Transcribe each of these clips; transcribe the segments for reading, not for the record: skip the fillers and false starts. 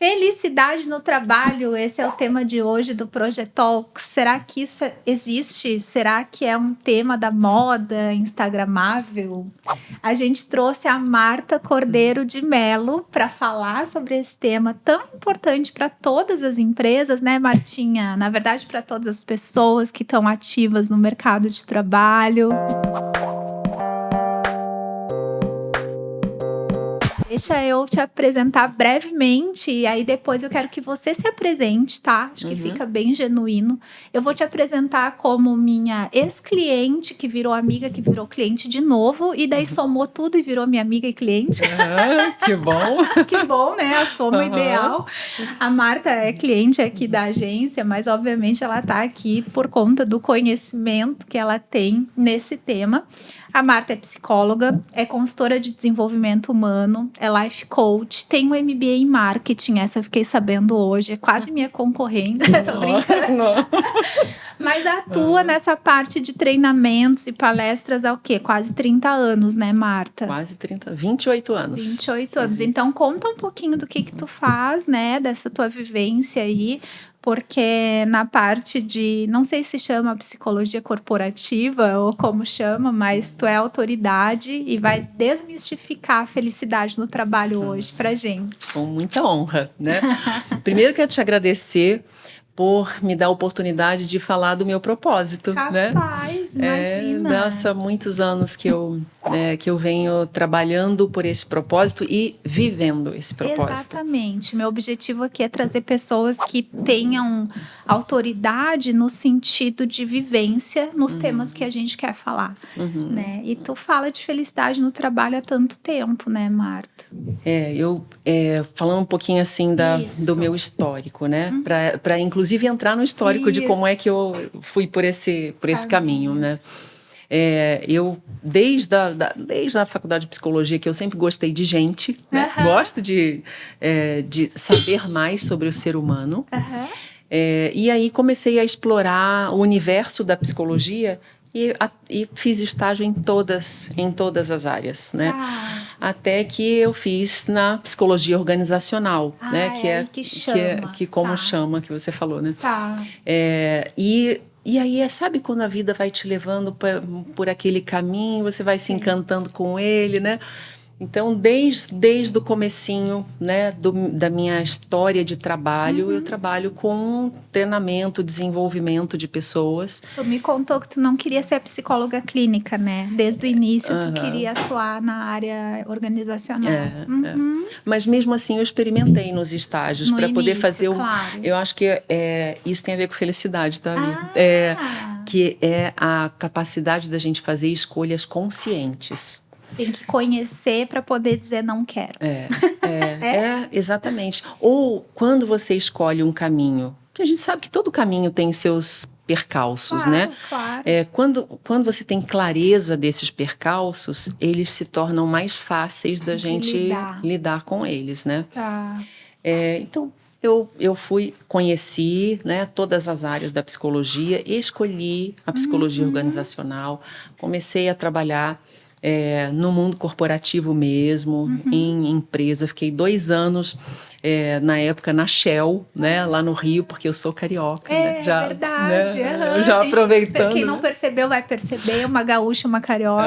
Felicidade no trabalho, esse é o tema de hoje do Project Talks. Será que isso existe? Será que é um tema da moda instagramável? A gente trouxe a Marta Cordeiro de Mello para falar sobre esse tema tão importante para todas as empresas, né, Martinha? Na verdade, para todas as pessoas que estão ativas no mercado de trabalho. Deixa eu te apresentar brevemente e aí depois eu quero que você se apresente, tá? Acho que fica bem genuíno. Eu vou te apresentar como minha ex-cliente que virou amiga, que virou cliente de novo e daí somou tudo e virou minha amiga e cliente. Que bom! Que bom, né? A soma ideal. A Marta é cliente aqui da agência, mas obviamente ela tá aqui por conta do conhecimento que ela tem nesse tema. A Marta é psicóloga, é consultora de desenvolvimento humano, é life coach, tem um MBA em marketing, essa eu fiquei sabendo hoje, é quase minha concorrente, tô brincando. Mas atua nessa parte de treinamentos e palestras há o quê? Quase 30 anos, né, Marta? Quase 30, 28 anos. 28 anos. Então, conta um pouquinho do que tu faz, né, dessa tua vivência aí, porque na parte de, não sei se chama psicologia corporativa ou como chama, mas tu é autoridade e vai desmistificar a felicidade no trabalho hoje pra gente. Com muita honra, né? Primeiro quero te agradecer por me dar a oportunidade de falar do meu propósito, Capaz, né? imagina. Nossa, muitos anos que eu venho trabalhando por esse propósito e vivendo esse propósito. Exatamente. Meu objetivo aqui é trazer pessoas que tenham autoridade no sentido de vivência nos temas que a gente quer falar, né? E tu fala de felicidade no trabalho há tanto tempo, né, Marta? Falando um pouquinho assim do meu histórico, né? Para inclusive entrar no histórico de como é que eu fui por esse caminho, né? Eu, desde a faculdade de psicologia, que eu sempre gostei de gente, né? Gosto de saber mais sobre o ser humano. E aí comecei a explorar o universo da psicologia e fiz estágio em todas as áreas, né? Até que eu fiz na psicologia organizacional, né? Que você falou, né? E aí, sabe quando a vida vai te levando por aquele caminho, você vai se encantando com ele, né? Então, desde o comecinho, né, da minha história de trabalho, eu trabalho com treinamento, desenvolvimento de pessoas. Tu me contou que tu não queria ser psicóloga clínica, né? Desde o início, tu queria atuar na área organizacional. Mas mesmo assim, eu experimentei nos estágios para poder fazer claro. Eu acho que isso tem a ver com felicidade, tá? Que é a capacidade da gente fazer escolhas conscientes. Tem que conhecer para poder dizer não quero. Exatamente. Ou quando você escolhe um caminho, que a gente sabe que todo caminho tem seus percalços, né? Claro. Quando você tem clareza desses percalços, eles se tornam mais fáceis da gente lidar com eles, né? Então, eu conheci, né, todas as áreas da psicologia, escolhi a psicologia organizacional, comecei a trabalhar no mundo corporativo mesmo, em empresa. Fiquei 2 anos, na época, na Shell, né, lá no Rio, porque eu sou carioca. Né, verdade. Né, já aproveitando. Quem não percebeu, vai perceber. Uma gaúcha, uma carioca.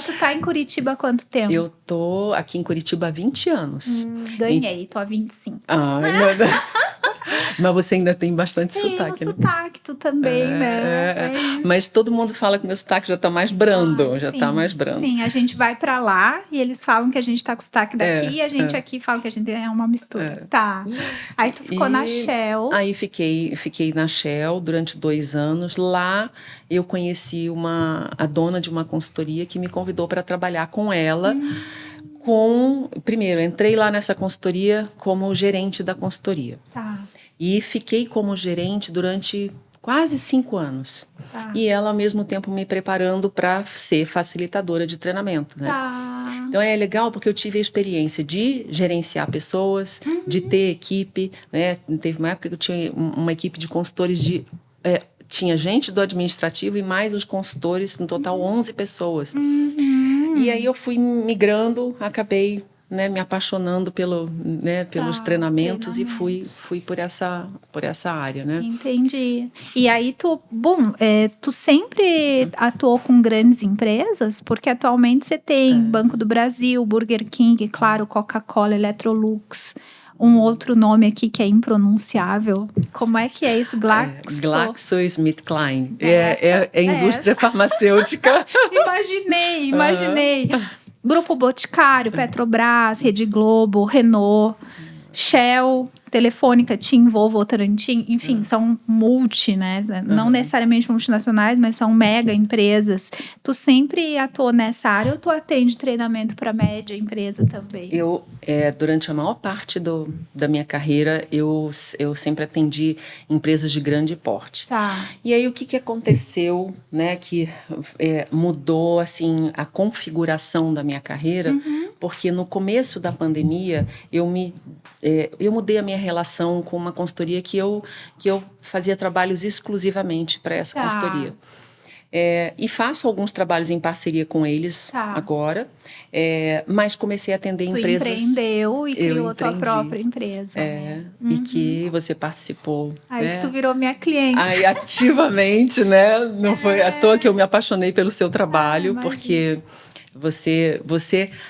Tu tá em Curitiba há quanto tempo? Eu tô aqui em Curitiba há 20 anos. Ganhei, tô há 25. Mas você ainda tem bastante sotaque. Tem um sotaque, tu também, né? Mas todo mundo fala que meu sotaque já tá mais brando. Tá mais brando. Sim, a gente vai pra lá e eles falam que a gente tá com sotaque daqui e a gente aqui fala que a gente é uma mistura. Aí tu ficou na Shell. Aí fiquei na Shell durante 2 anos. Lá eu conheci a dona de uma consultoria que me convidou para trabalhar com ela. Primeiro, entrei lá nessa consultoria como gerente da consultoria. E fiquei como gerente durante quase 5 anos. E ela, ao mesmo tempo, me preparando para ser facilitadora de treinamento, né? Então, é legal porque eu tive a experiência de gerenciar pessoas, de ter equipe, né? Teve uma época que eu tinha uma equipe de consultores tinha gente do administrativo e mais os consultores, no total 11 pessoas. E aí eu fui migrando, acabei né, me apaixonando pelos treinamentos e fui por essa área, né? Entendi. E aí tu sempre atuou com grandes empresas? Porque atualmente você tem Banco do Brasil, Burger King, claro, Coca-Cola, Electrolux, um outro nome aqui que é impronunciável. Como é que é isso? GlaxoSmithKline. É indústria farmacêutica. Imaginei. Grupo Boticário, Petrobras, Rede Globo, Renault, Shell, Telefônica, TIM, Volvo, Votorantim, enfim, são né? Não necessariamente multinacionais, mas são mega empresas. Tu sempre atuou nessa área ou tu atende treinamento para média empresa também? Durante a maior parte da minha carreira, eu sempre atendi empresas de grande porte. Tá. E aí, o que aconteceu, né, que mudou, assim, a configuração da minha carreira, porque no começo da pandemia, eu mudei a minha relação com uma consultoria que eu fazia trabalhos exclusivamente para essa consultoria. E faço alguns trabalhos em parceria com eles agora, mas comecei a atender empresas... Tu empreendeu e criou tua própria empresa. E que você participou. Aí que tu virou minha cliente. Aí ativamente, né? Não foi à toa que eu me apaixonei pelo seu trabalho, porque... Você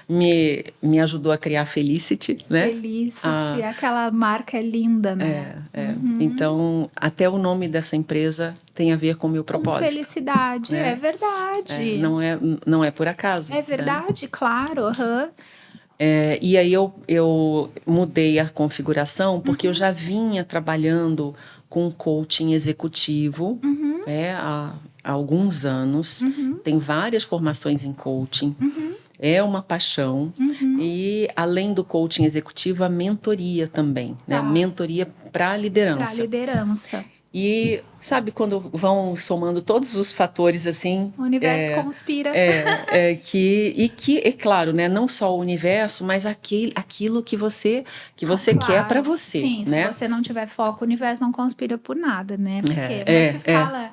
me ajudou a criar a Felicity, né? Felicity, aquela marca é linda, né? Então, até o nome dessa empresa tem a ver com o meu propósito. Com felicidade, é verdade. Não é por acaso. É verdade, né? Claro. E aí eu mudei a configuração porque eu já vinha trabalhando com coaching executivo há alguns anos. Tem várias formações em coaching. É uma paixão. E, além do coaching executivo, a mentoria também. Né? Mentoria para liderança. Para liderança. E sabe quando vão somando todos os fatores assim... O universo conspira. Que é claro, né? Não só o universo, mas aquilo que você quer para você. Sim, né? Se você não tiver foco, o universo não conspira por nada, né? Porque fala...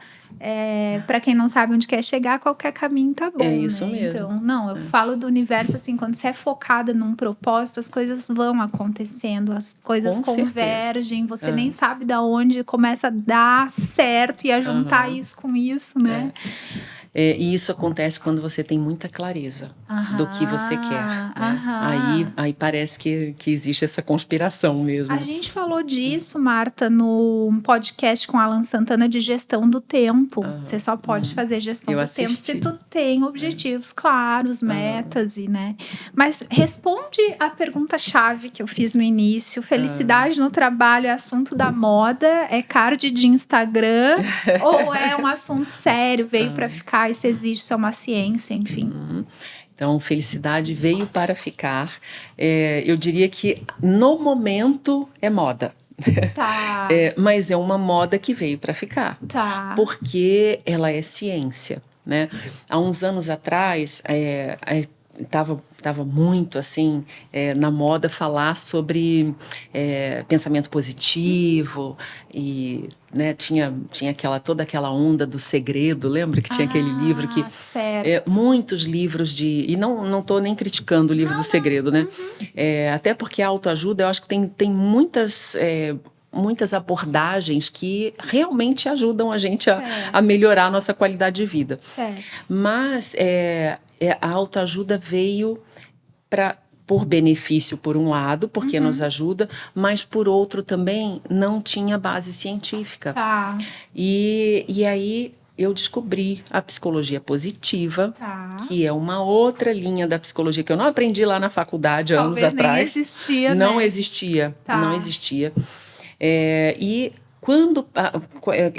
para quem não sabe onde quer chegar, qualquer caminho tá bom. É isso né? mesmo. Então, eu falo do universo assim, quando você é focada num propósito, as coisas vão acontecendo, as coisas convergem, você nem sabe de onde começa a dar certo e a juntar isso com isso, né? E isso acontece quando você tem muita clareza do que você quer. Né? Aí parece que existe essa conspiração mesmo. A gente falou disso, Marta, no podcast com Alan Santana de gestão do tempo. Você só pode fazer gestão do tempo se tu tem objetivos claros, metas né? Mas responde a pergunta-chave que eu fiz no início. Felicidade no trabalho é assunto da moda? É card de Instagram? Ou é um assunto sério? Veio para ficar? Isso existe, isso é uma ciência, enfim. Então, felicidade veio para ficar. Eu diria que, no momento, é moda. Tá. Mas é uma moda que veio para ficar. Tá. Porque ela é ciência. Né? Há uns anos atrás, estava muito assim na moda falar sobre pensamento positivo e né, tinha toda aquela onda do segredo. Lembra que tinha aquele livro que muitos livros e não estou nem criticando o livro do segredo, né? Até porque a autoajuda eu acho que tem muitas abordagens que realmente ajudam a gente a melhorar a nossa qualidade de vida. Mas a autoajuda veio por benefício, por um lado, porque nos ajuda, mas, por outro, também não tinha base científica. E aí eu descobri a psicologia positiva, que é uma outra linha da psicologia que eu não aprendi lá na faculdade anos atrás. Nem existia, não né? existia, não existia. E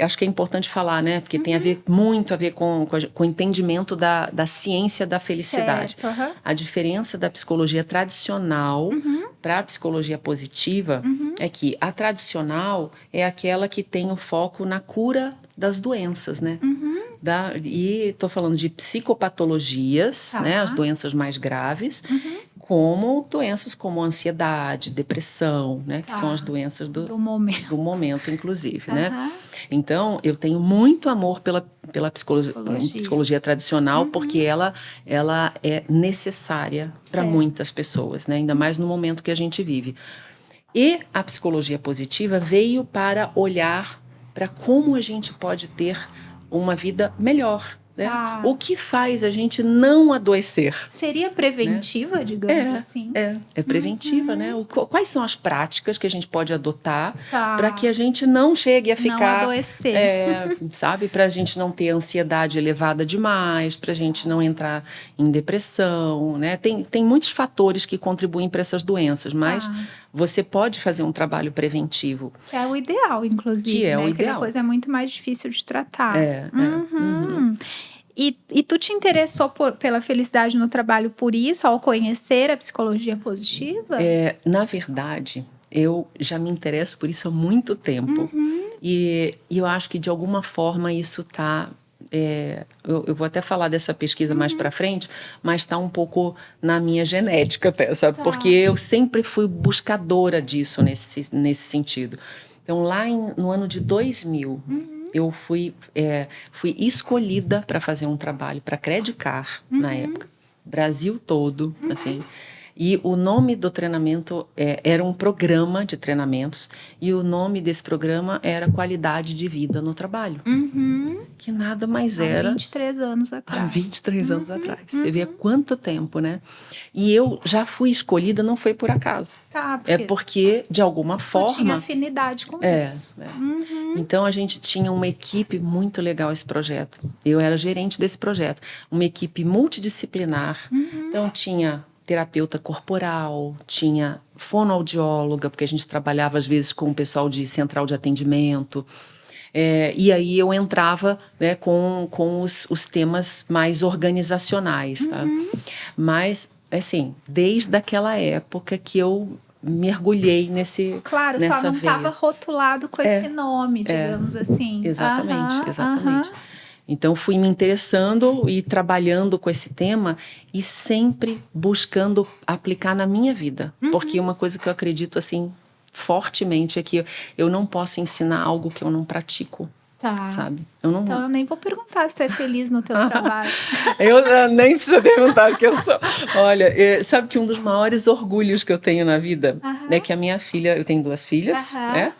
acho que é importante falar, né? Porque tem muito a ver com o entendimento da ciência da felicidade. A diferença da psicologia tradicional para a psicologia positiva é que a tradicional é aquela que tem o foco na cura das doenças, né? E estou falando de psicopatologias, né? As doenças mais graves, como doenças como ansiedade, depressão, né? Que são as doenças do momento, inclusive, né? Então, eu tenho muito amor pela psicologia tradicional, porque ela é necessária para muitas pessoas, né? Ainda mais no momento que a gente vive. E a psicologia positiva veio para olhar para como a gente pode ter uma vida melhor, né? O que faz a gente não adoecer? Seria preventiva, né? Digamos assim? É preventiva, né? Quais são as práticas que a gente pode adotar para que a gente não chegue a ficar... Não adoecer. Sabe? Para a gente não ter ansiedade elevada demais, para a gente não entrar em depressão, né? Tem muitos fatores que contribuem para essas doenças, mas você pode fazer um trabalho preventivo. Que é o ideal, inclusive. Que é o ideal. Porque depois é muito mais difícil de tratar. E tu te interessou pela felicidade no trabalho por isso, ao conhecer a psicologia positiva? Na verdade, eu já me interesso por isso há muito tempo. E eu acho que, de alguma forma, isso está... eu vou até falar dessa pesquisa mais para frente, mas está um pouco na minha genética, sabe? Porque eu sempre fui buscadora disso nesse sentido. Então, lá no ano de 2000... eu fui escolhida para fazer um trabalho para Credit Card, na época. Brasil todo, assim. E o nome do treinamento era um programa de treinamentos, e o nome desse programa era Qualidade de Vida no Trabalho. Que nada mais era... Há 23 anos atrás. Há 23 anos atrás. Você vê há quanto tempo, né? E eu já fui escolhida, não foi por acaso. Porque, de alguma forma... Tu tinha afinidade com isso. Então, a gente tinha uma equipe muito legal, esse projeto. Eu era gerente desse projeto. Uma equipe multidisciplinar. Então, tinha terapeuta corporal, tinha fonoaudióloga, porque a gente trabalhava, às vezes, com o pessoal de central de atendimento. E aí eu entrava, né, com os temas mais organizacionais. Tá? Mas, assim, desde aquela época que eu mergulhei nessa só não estava rotulado com esse nome, digamos assim. Exatamente. Então, fui me interessando e trabalhando com esse tema e sempre buscando aplicar na minha vida. Porque uma coisa que eu acredito, assim, fortemente é que eu não posso ensinar algo que eu não pratico. Sabe? Então, eu nem vou perguntar se tu é feliz no teu trabalho. Eu nem preciso perguntar, porque eu sou... Olha, sabe que um dos maiores orgulhos que eu tenho na vida é que a minha filha... Eu tenho 2 filhas, né?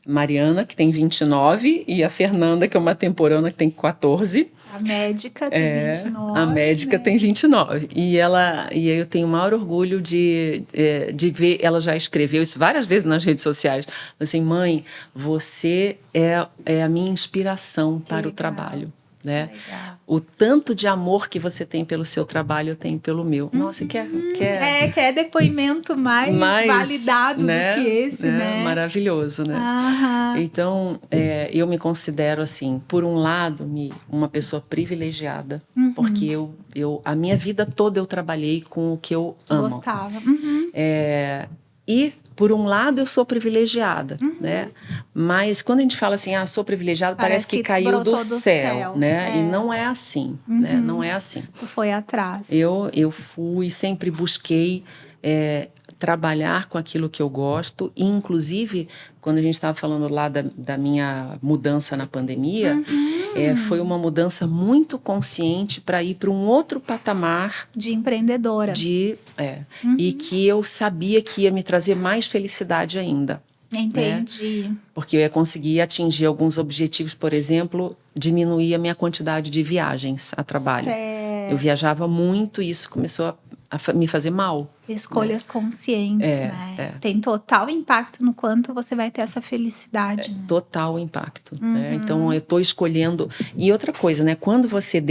Mariana, que tem 29, e a Fernanda, que é uma temporana, que tem 14. A médica tem 29. A médica tem 29. E aí eu tenho o maior orgulho de ver, ela já escreveu isso várias vezes nas redes sociais. Assim, mãe, você é a minha inspiração para o trabalho. Né? O tanto de amor que você tem pelo seu trabalho, eu tenho pelo meu. Nossa, quer depoimento mais validado, né? Do que esse, né? Maravilhoso, né? Então, eu me considero, assim, por um lado, uma pessoa privilegiada, porque a minha vida toda eu trabalhei com o que eu amo. Gostava. E, por um lado, eu sou privilegiada, né? Mas quando a gente fala assim, sou privilegiada, parece que caiu do céu, né? E não é assim, né? Não é assim. Tu foi atrás. Eu sempre busquei trabalhar com aquilo que eu gosto, e, inclusive, quando a gente estava falando lá da minha mudança na pandemia, foi uma mudança muito consciente para ir para um outro patamar de empreendedora. E que eu sabia que ia me trazer mais felicidade ainda. Entendi. Né? Porque eu ia conseguir atingir alguns objetivos, por exemplo, diminuir a minha quantidade de viagens a trabalho. Certo. Eu viajava muito e isso começou a me fazer mal. Escolhas conscientes, né? Tem total impacto no quanto você vai ter essa felicidade. Total impacto. Né? Então, eu estou escolhendo... E outra coisa, né? Quando você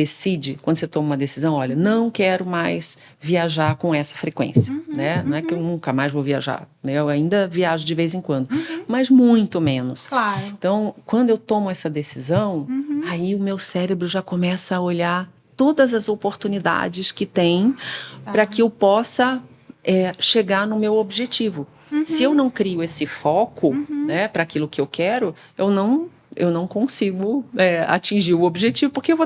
toma uma decisão, olha, não quero mais viajar com essa frequência. Né? Não é que eu nunca mais vou viajar. Né? Eu ainda viajo de vez em quando. Mas muito menos. Claro. Então, quando eu tomo essa decisão, aí o meu cérebro já começa a olhar todas as oportunidades que tem para que eu possa chegar no meu objetivo. Se eu não crio esse foco, né, para aquilo que eu quero, eu não consigo atingir o objetivo, porque eu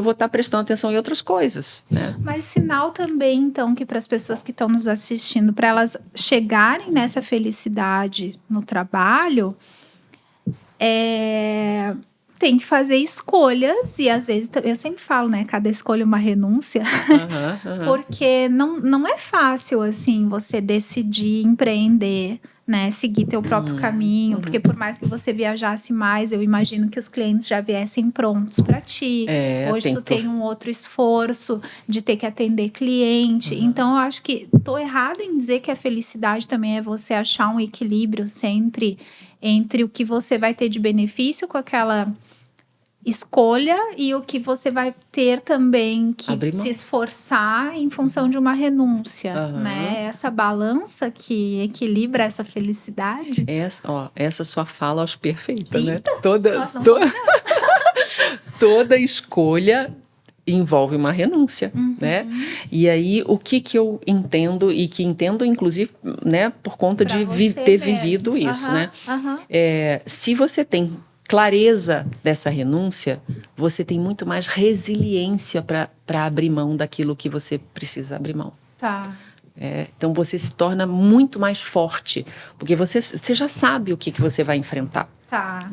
vou estar prestando atenção em outras coisas, né? Mas sinal também, então, que para as pessoas que estão nos assistindo, para elas chegarem nessa felicidade no trabalho, tem que fazer escolhas, e às vezes, eu sempre falo, né, cada escolha é uma renúncia, porque não é fácil, assim, você decidir empreender, né, seguir teu próprio caminho, porque por mais que você viajasse mais, eu imagino que os clientes já viessem prontos para ti. Hoje tu tem um outro esforço de ter que atender cliente, então eu acho que tô errada em dizer que a felicidade também é você achar um equilíbrio sempre entre o que você vai ter de benefício com aquela escolha e o que você vai ter também que se esforçar em função de uma renúncia, né? Essa balança que equilibra essa felicidade. Essa sua fala, acho perfeita, né? Toda escolha envolve uma renúncia, né? E aí, o que eu entendo, e que entendo, inclusive, né, por conta de ter vivido isso, né? Se você tem clareza dessa renúncia, você tem muito mais resiliência para abrir mão daquilo que você precisa abrir mão. Tá. Então, você se torna muito mais forte, porque você já sabe o que você vai enfrentar. Tá.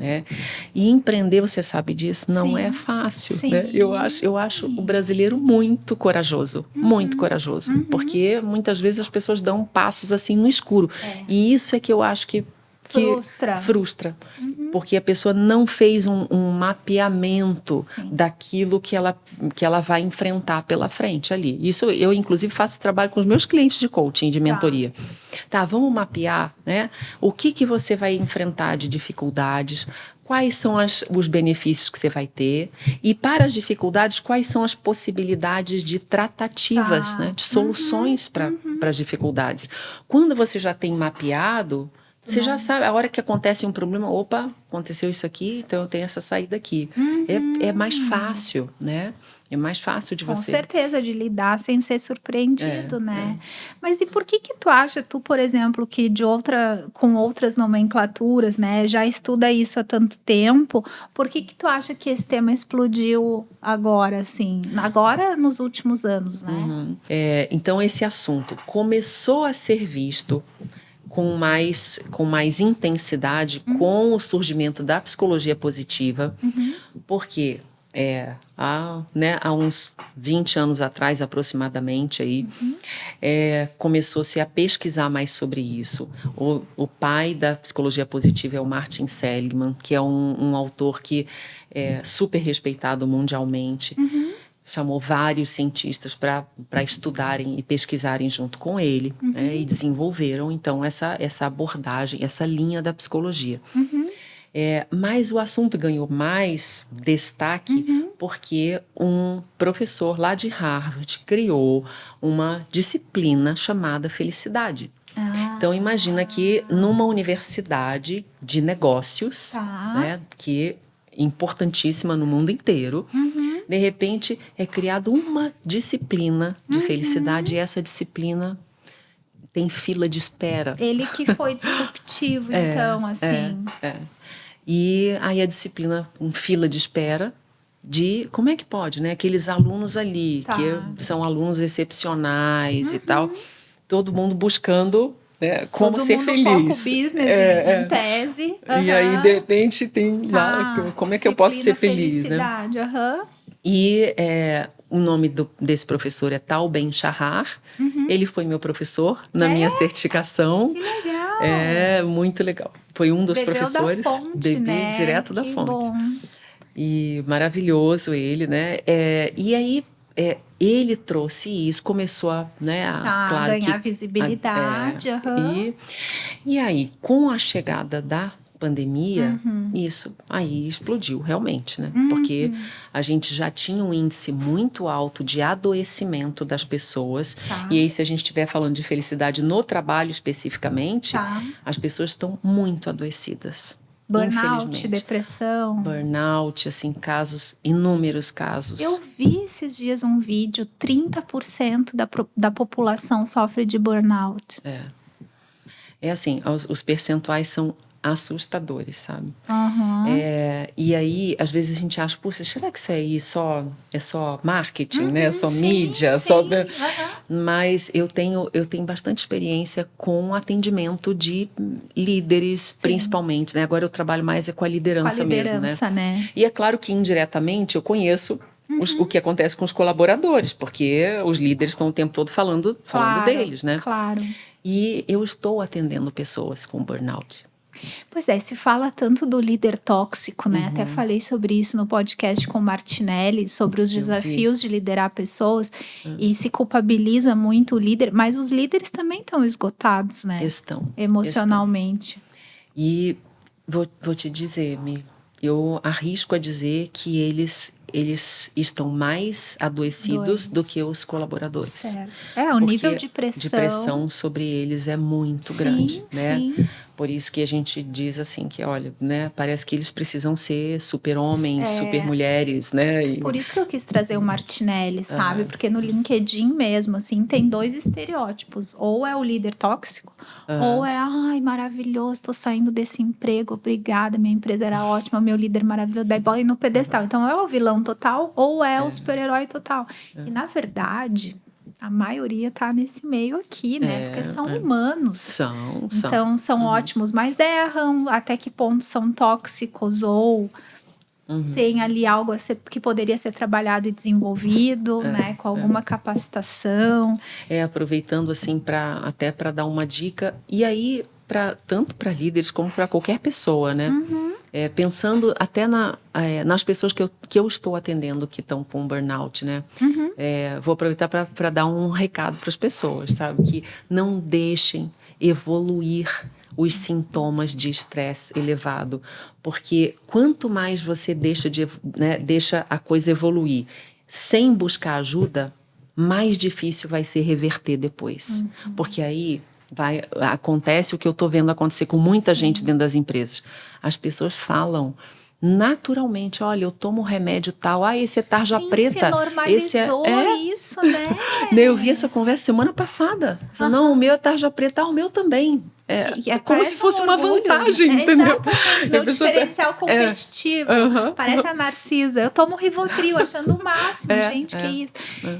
E empreender, você sabe disso, não é fácil. Né? Eu acho o brasileiro muito corajoso, muito corajoso, porque muitas vezes as pessoas dão passos assim no escuro. E isso é que eu acho que frustra. Porque a pessoa não fez um mapeamento daquilo que ela vai enfrentar pela frente ali. Isso eu, inclusive, faço trabalho com os meus clientes de coaching, de mentoria. Tá, vamos mapear, né? O que você vai enfrentar de dificuldades, quais são os benefícios que você vai ter, e para as dificuldades, quais são as possibilidades de tratativas, né? De soluções para as dificuldades. Quando você já tem mapeado, você já sabe, a hora que acontece um problema, opa, aconteceu isso aqui, então eu tenho essa saída aqui. É mais fácil, né? É mais fácil de você... Com certeza, de lidar sem ser surpreendido, né? Mas e por que tu acha, por exemplo, que com outras nomenclaturas, né, já estuda isso há tanto tempo, por que tu acha que esse tema explodiu agora, assim? Agora, nos últimos anos, né? Então, esse assunto começou a ser visto com mais intensidade com o surgimento da psicologia positiva, porque há uns 20 anos atrás, aproximadamente, aí, começou-se a pesquisar mais sobre isso. O pai da psicologia positiva é o Martin Seligman, que é um autor que é super respeitado mundialmente. Chamou vários cientistas para estudarem e pesquisarem junto com ele, né, e desenvolveram, então, essa abordagem, essa linha da psicologia. Mas o assunto ganhou mais destaque porque um professor lá de Harvard criou uma disciplina chamada felicidade. Então, imagina que numa universidade de negócios, né, que é importantíssima no mundo inteiro, de repente é criada uma disciplina de felicidade, e essa disciplina tem fila de espera. Ele que foi disruptivo, então, assim. E aí a disciplina com fila de espera de... Como é que pode, né? Aqueles alunos ali, que são alunos excepcionais e tal, todo mundo buscando... como todo ser mundo feliz. Foco business em tese. E aí, de repente, tem lá... Como é que eu posso ser feliz, né? E o nome desse professor é Tal Ben-Shahar. Ele foi meu professor na minha certificação. Que legal! Muito legal. Foi um dos professores. Da fonte, Bebi né? direto da fonte. Bom. E maravilhoso ele, né? E aí... ele trouxe isso, começou a ganhar visibilidade. E aí, com a chegada da pandemia, isso aí explodiu realmente, né? Porque a gente já tinha um índice muito alto de adoecimento das pessoas. E aí, se a gente estiver falando de felicidade no trabalho especificamente, as pessoas estão muito adoecidas. Burnout, depressão. Burnout, assim, inúmeros casos. Eu vi esses dias um vídeo, 30% da população sofre de burnout. É assim, os percentuais são assustadores, sabe? Uhum. E aí, às vezes a gente acha, puxa, será que isso aí é só marketing, né? É só mídia? Sim. Só... Mas eu tenho bastante experiência com atendimento de líderes, principalmente, né? Agora eu trabalho mais com a liderança mesmo, né? E é claro que indiretamente eu conheço o que acontece com os colaboradores, porque os líderes estão o tempo todo falando deles, né? Claro. E eu estou atendendo pessoas com burnout. Pois é, se fala tanto do líder tóxico, né? Até falei sobre isso no podcast com o Martinelli, sobre os desafios de liderar pessoas, e se culpabiliza muito o líder, mas os líderes também estão esgotados, né? Emocionalmente. E vou te dizer, eu arrisco a dizer que eles estão mais adoecidos do que os colaboradores. Certo. O nível de pressão sobre eles é muito grande, né? Sim. Por isso que a gente diz assim que, olha, né, parece que eles precisam ser super-homens, super-mulheres, né? Por isso que eu quis trazer o Martinelli, sabe? Porque no LinkedIn mesmo, assim, tem 2 estereótipos. Ou é o líder tóxico, ou é, ai, maravilhoso, tô saindo desse emprego, obrigada, minha empresa era ótima, meu líder maravilhoso, daí bola no pedestal. Então, é o vilão total ou é o super-herói total. E, na verdade, a maioria tá nesse meio aqui, né? Porque são humanos. Então, são ótimos, mas erram. Até que ponto são tóxicos ou tem ali algo que poderia ser trabalhado e desenvolvido, né? Com alguma capacitação. Aproveitando, assim, até para dar uma dica. E aí, tanto para líderes como para qualquer pessoa, né? Pensando até nas pessoas que eu estou atendendo que estão com burnout, né? Vou aproveitar para dar um recado para as pessoas, sabe? Que não deixem evoluir os sintomas de estresse elevado, porque quanto mais você deixa a coisa evoluir sem buscar ajuda, mais difícil vai ser reverter depois, porque aí acontece o que eu estou vendo acontecer com muita gente dentro das empresas. As pessoas falam naturalmente, olha, eu tomo remédio tal, esse é tarja preta. Se normalizou isso, né? Eu vi essa conversa semana passada. Não, o meu é tarja preta, o meu também. É como se fosse uma vantagem, entendeu? Exatamente, meu diferencial competitivo. Parece a Narcisa. Eu tomo Rivotril, achando o máximo, gente, que isso.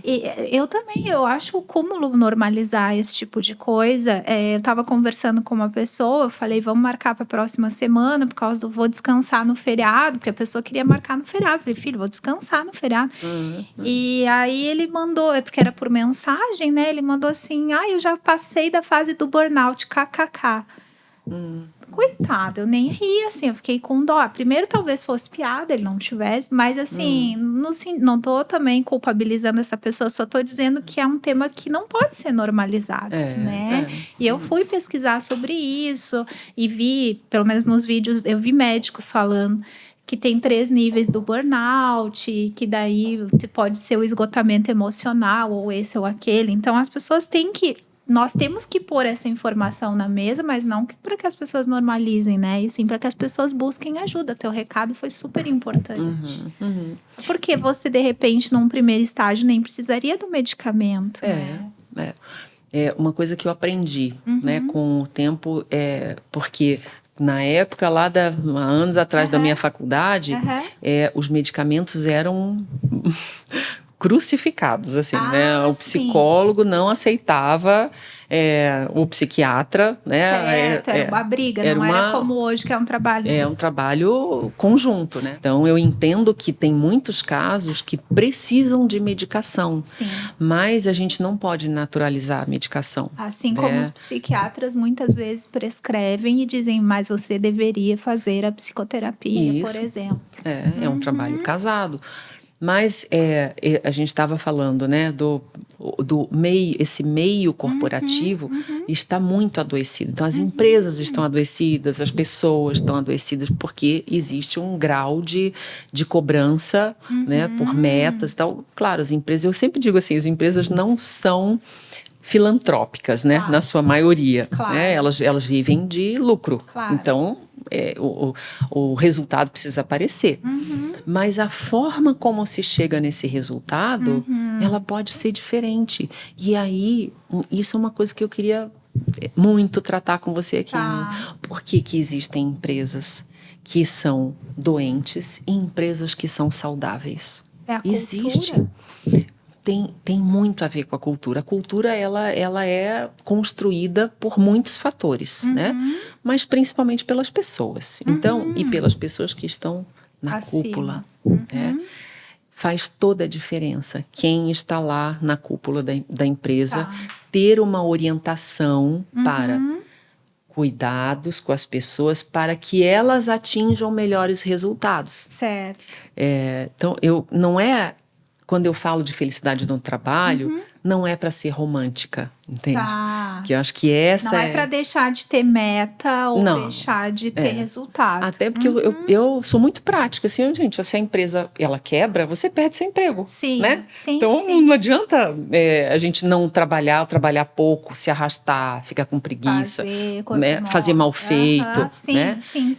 E eu também, eu acho o cúmulo normalizar esse tipo de coisa. Eu estava conversando com uma pessoa, eu falei, vamos marcar para a próxima semana, por causa do vou descansar no feriado, porque a pessoa queria marcar no feriado. Eu falei, filho, vou descansar no feriado. E aí ele mandou, porque era por mensagem, né? Ele mandou assim, eu já passei da fase do burnout, kkk. Coitado, eu nem ri, assim, eu fiquei com dó. Primeiro, talvez fosse piada, ele não tivesse, mas assim, não tô também culpabilizando essa pessoa, só tô dizendo que é um tema que não pode ser normalizado, né? E eu fui pesquisar sobre isso e vi, pelo menos nos vídeos, eu vi médicos falando que tem 3 níveis do burnout, que daí pode ser o esgotamento emocional, ou esse ou aquele. Então, as pessoas nós temos que pôr essa informação na mesa, mas não para que as pessoas normalizem, né? E sim para que as pessoas busquem ajuda. Teu recado foi super importante. Porque você, de repente, num primeiro estágio, nem precisaria do medicamento, né? Uma coisa que eu aprendi, né, com o tempo, porque na época, há anos atrás da minha faculdade, os medicamentos eram crucificados, assim, né? O psicólogo não aceitava o psiquiatra, né? Certo, era uma briga, não era como hoje, que é um trabalho... É um trabalho conjunto, né? Então, eu entendo que tem muitos casos que precisam de medicação, mas a gente não pode naturalizar a medicação. Assim como os psiquiatras muitas vezes prescrevem e dizem, mas você deveria fazer a psicoterapia, por exemplo. É um trabalho casado. Mas a gente estava falando, né, do meio, esse meio corporativo está muito adoecido. Então, as empresas estão adoecidas, as pessoas estão adoecidas, porque existe um grau de cobrança, né, por metas e tal. Claro, as empresas, eu sempre digo assim, as empresas não são filantrópicas, né, na sua maioria. Né? Elas vivem de lucro. Então, o resultado precisa aparecer. Mas a forma como se chega nesse resultado, ela pode ser diferente. E aí, isso é uma coisa que eu queria muito tratar com você aqui. Tá. Por que que existem empresas que são doentes e empresas que são saudáveis? É a Existe. cultura? Tem muito a ver com a cultura. A cultura, ela é construída por muitos fatores, né? Mas principalmente pelas pessoas. Então, e pelas pessoas que estão na Acima. cúpula, né? Faz toda a diferença quem está lá na cúpula da empresa ter uma orientação para cuidados com as pessoas para que elas atinjam melhores resultados. Certo. Então, não é... Quando eu falo de felicidade no trabalho, não é para ser romântica, entende? Tá. Que eu acho que essa Não é para deixar de ter meta ou Não. deixar de ter resultado. Até porque eu sou muito prática, assim, gente, se a empresa, ela quebra, você perde seu emprego, Sim, né? sim, Então, sim. não adianta a gente não trabalhar, trabalhar pouco, se arrastar, ficar com preguiça, né? Fazer mal feito, Sim, né? sim.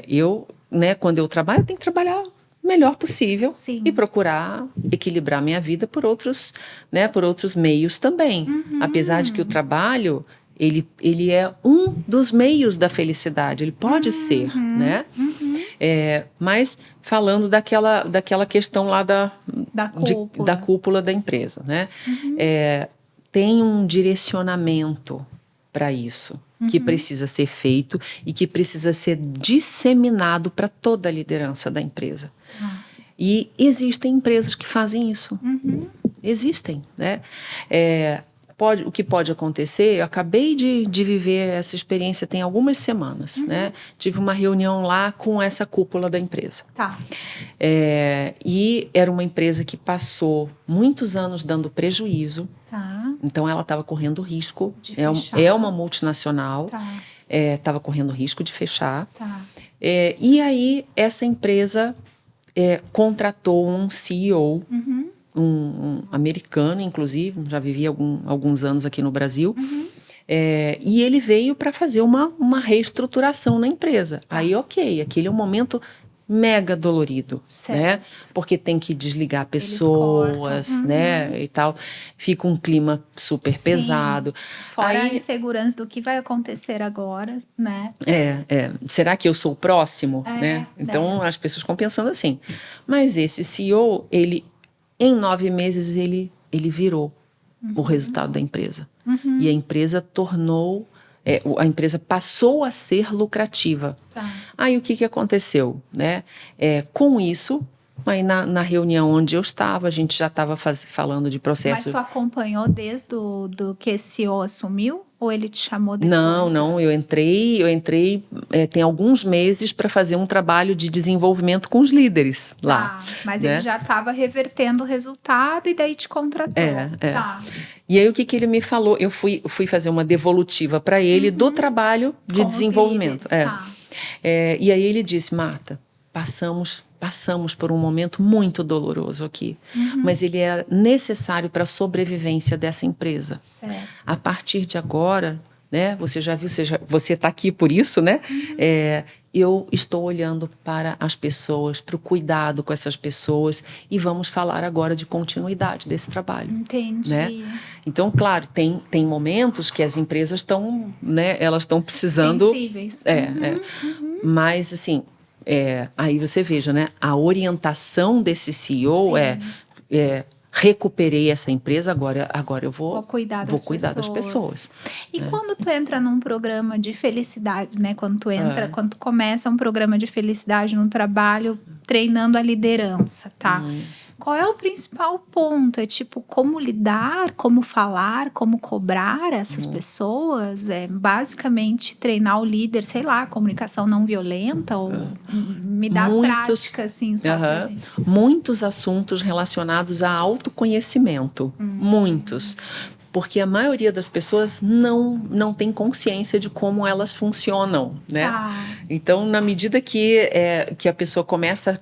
Eu, né, quando eu trabalho, eu tenho que trabalhar o melhor possível Sim. e procurar equilibrar minha vida por outros, né, por outros meios também. Apesar de que o trabalho, ele é um dos meios da felicidade, ele pode ser, né? Mas falando daquela questão lá da cúpula da empresa, né? Tem um direcionamento para isso que precisa ser feito e que precisa ser disseminado para toda a liderança da empresa. E existem empresas que fazem isso. Existem, né? O que pode acontecer, eu acabei de viver essa experiência tem algumas semanas, né? Tive uma reunião lá com essa cúpula da empresa. Tá. E era uma empresa que passou muitos anos dando prejuízo. Tá. Então, ela estava correndo risco. De fechar. É uma multinacional. Tá. Estava correndo risco de fechar. Tá. E aí, essa empresa contratou um CEO, um americano, inclusive, já vivia alguns anos aqui no Brasil. E ele veio para fazer uma reestruturação na empresa. Aí, ok, aquele é um momento mega dolorido, né? Porque tem que desligar pessoas, né? E tal. Fica um clima super pesado. Fora a insegurança do que vai acontecer agora, né? Será que eu sou o próximo, né? Então, as pessoas ficam pensando assim. Mas esse CEO, em 9 meses, ele virou o resultado da empresa. E a empresa a empresa passou a ser lucrativa. Tá. Aí o que aconteceu, né? Com isso, aí na reunião onde eu estava, a gente já estava falando de processo. Mas tu acompanhou desde do que esse CEO assumiu? Ou ele te chamou depois? Não, eu entrei tem alguns meses para fazer um trabalho de desenvolvimento com os líderes lá. Mas né? ele já estava revertendo o resultado e daí te contratou. Tá. E aí o que ele me falou? Eu fui fazer uma devolutiva para ele do trabalho de Com desenvolvimento. Os líderes, E aí ele disse, Marta, passamos por um momento muito doloroso aqui, mas ele é necessário para a sobrevivência dessa empresa. Certo. A partir de agora, né? Você já viu, você está aqui por isso, né? Eu estou olhando para as pessoas, para o cuidado com essas pessoas e vamos falar agora de continuidade desse trabalho. Entendi. Né? Então, claro, tem momentos que as empresas estão, né? Elas estão precisando... Sensíveis. Mas, assim, aí você veja, né? A orientação desse CEO recuperei essa empresa, agora eu vou cuidar das pessoas. E quando tu entra num programa de felicidade, né? Quando tu começa um programa de felicidade no trabalho, treinando a liderança, tá? Qual é o principal ponto? É tipo, como lidar, como falar, como cobrar essas pessoas? É basicamente treinar o líder, sei lá, comunicação não violenta ou me dá prática, assim, só pra gente. Muitos assuntos relacionados a autoconhecimento. Muitos. Porque a maioria das pessoas não tem consciência de como elas funcionam, né? Então, na medida que a pessoa começa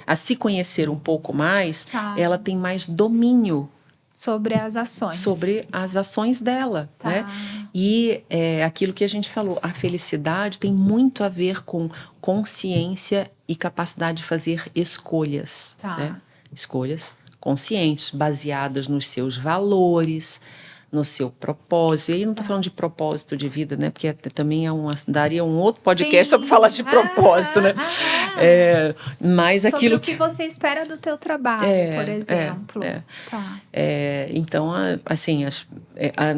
a se conhecer um pouco mais, ela tem mais domínio sobre as ações dela, né? E aquilo que a gente falou, a felicidade tem muito a ver com consciência e capacidade de fazer escolhas, né? Escolhas conscientes, baseadas nos seus valores, no seu propósito. E aí não estou falando de propósito de vida, né? Porque também daria um outro podcast para falar de propósito, né? Mas sobre aquilo o que você espera do teu trabalho, por exemplo. Tá. Então, assim,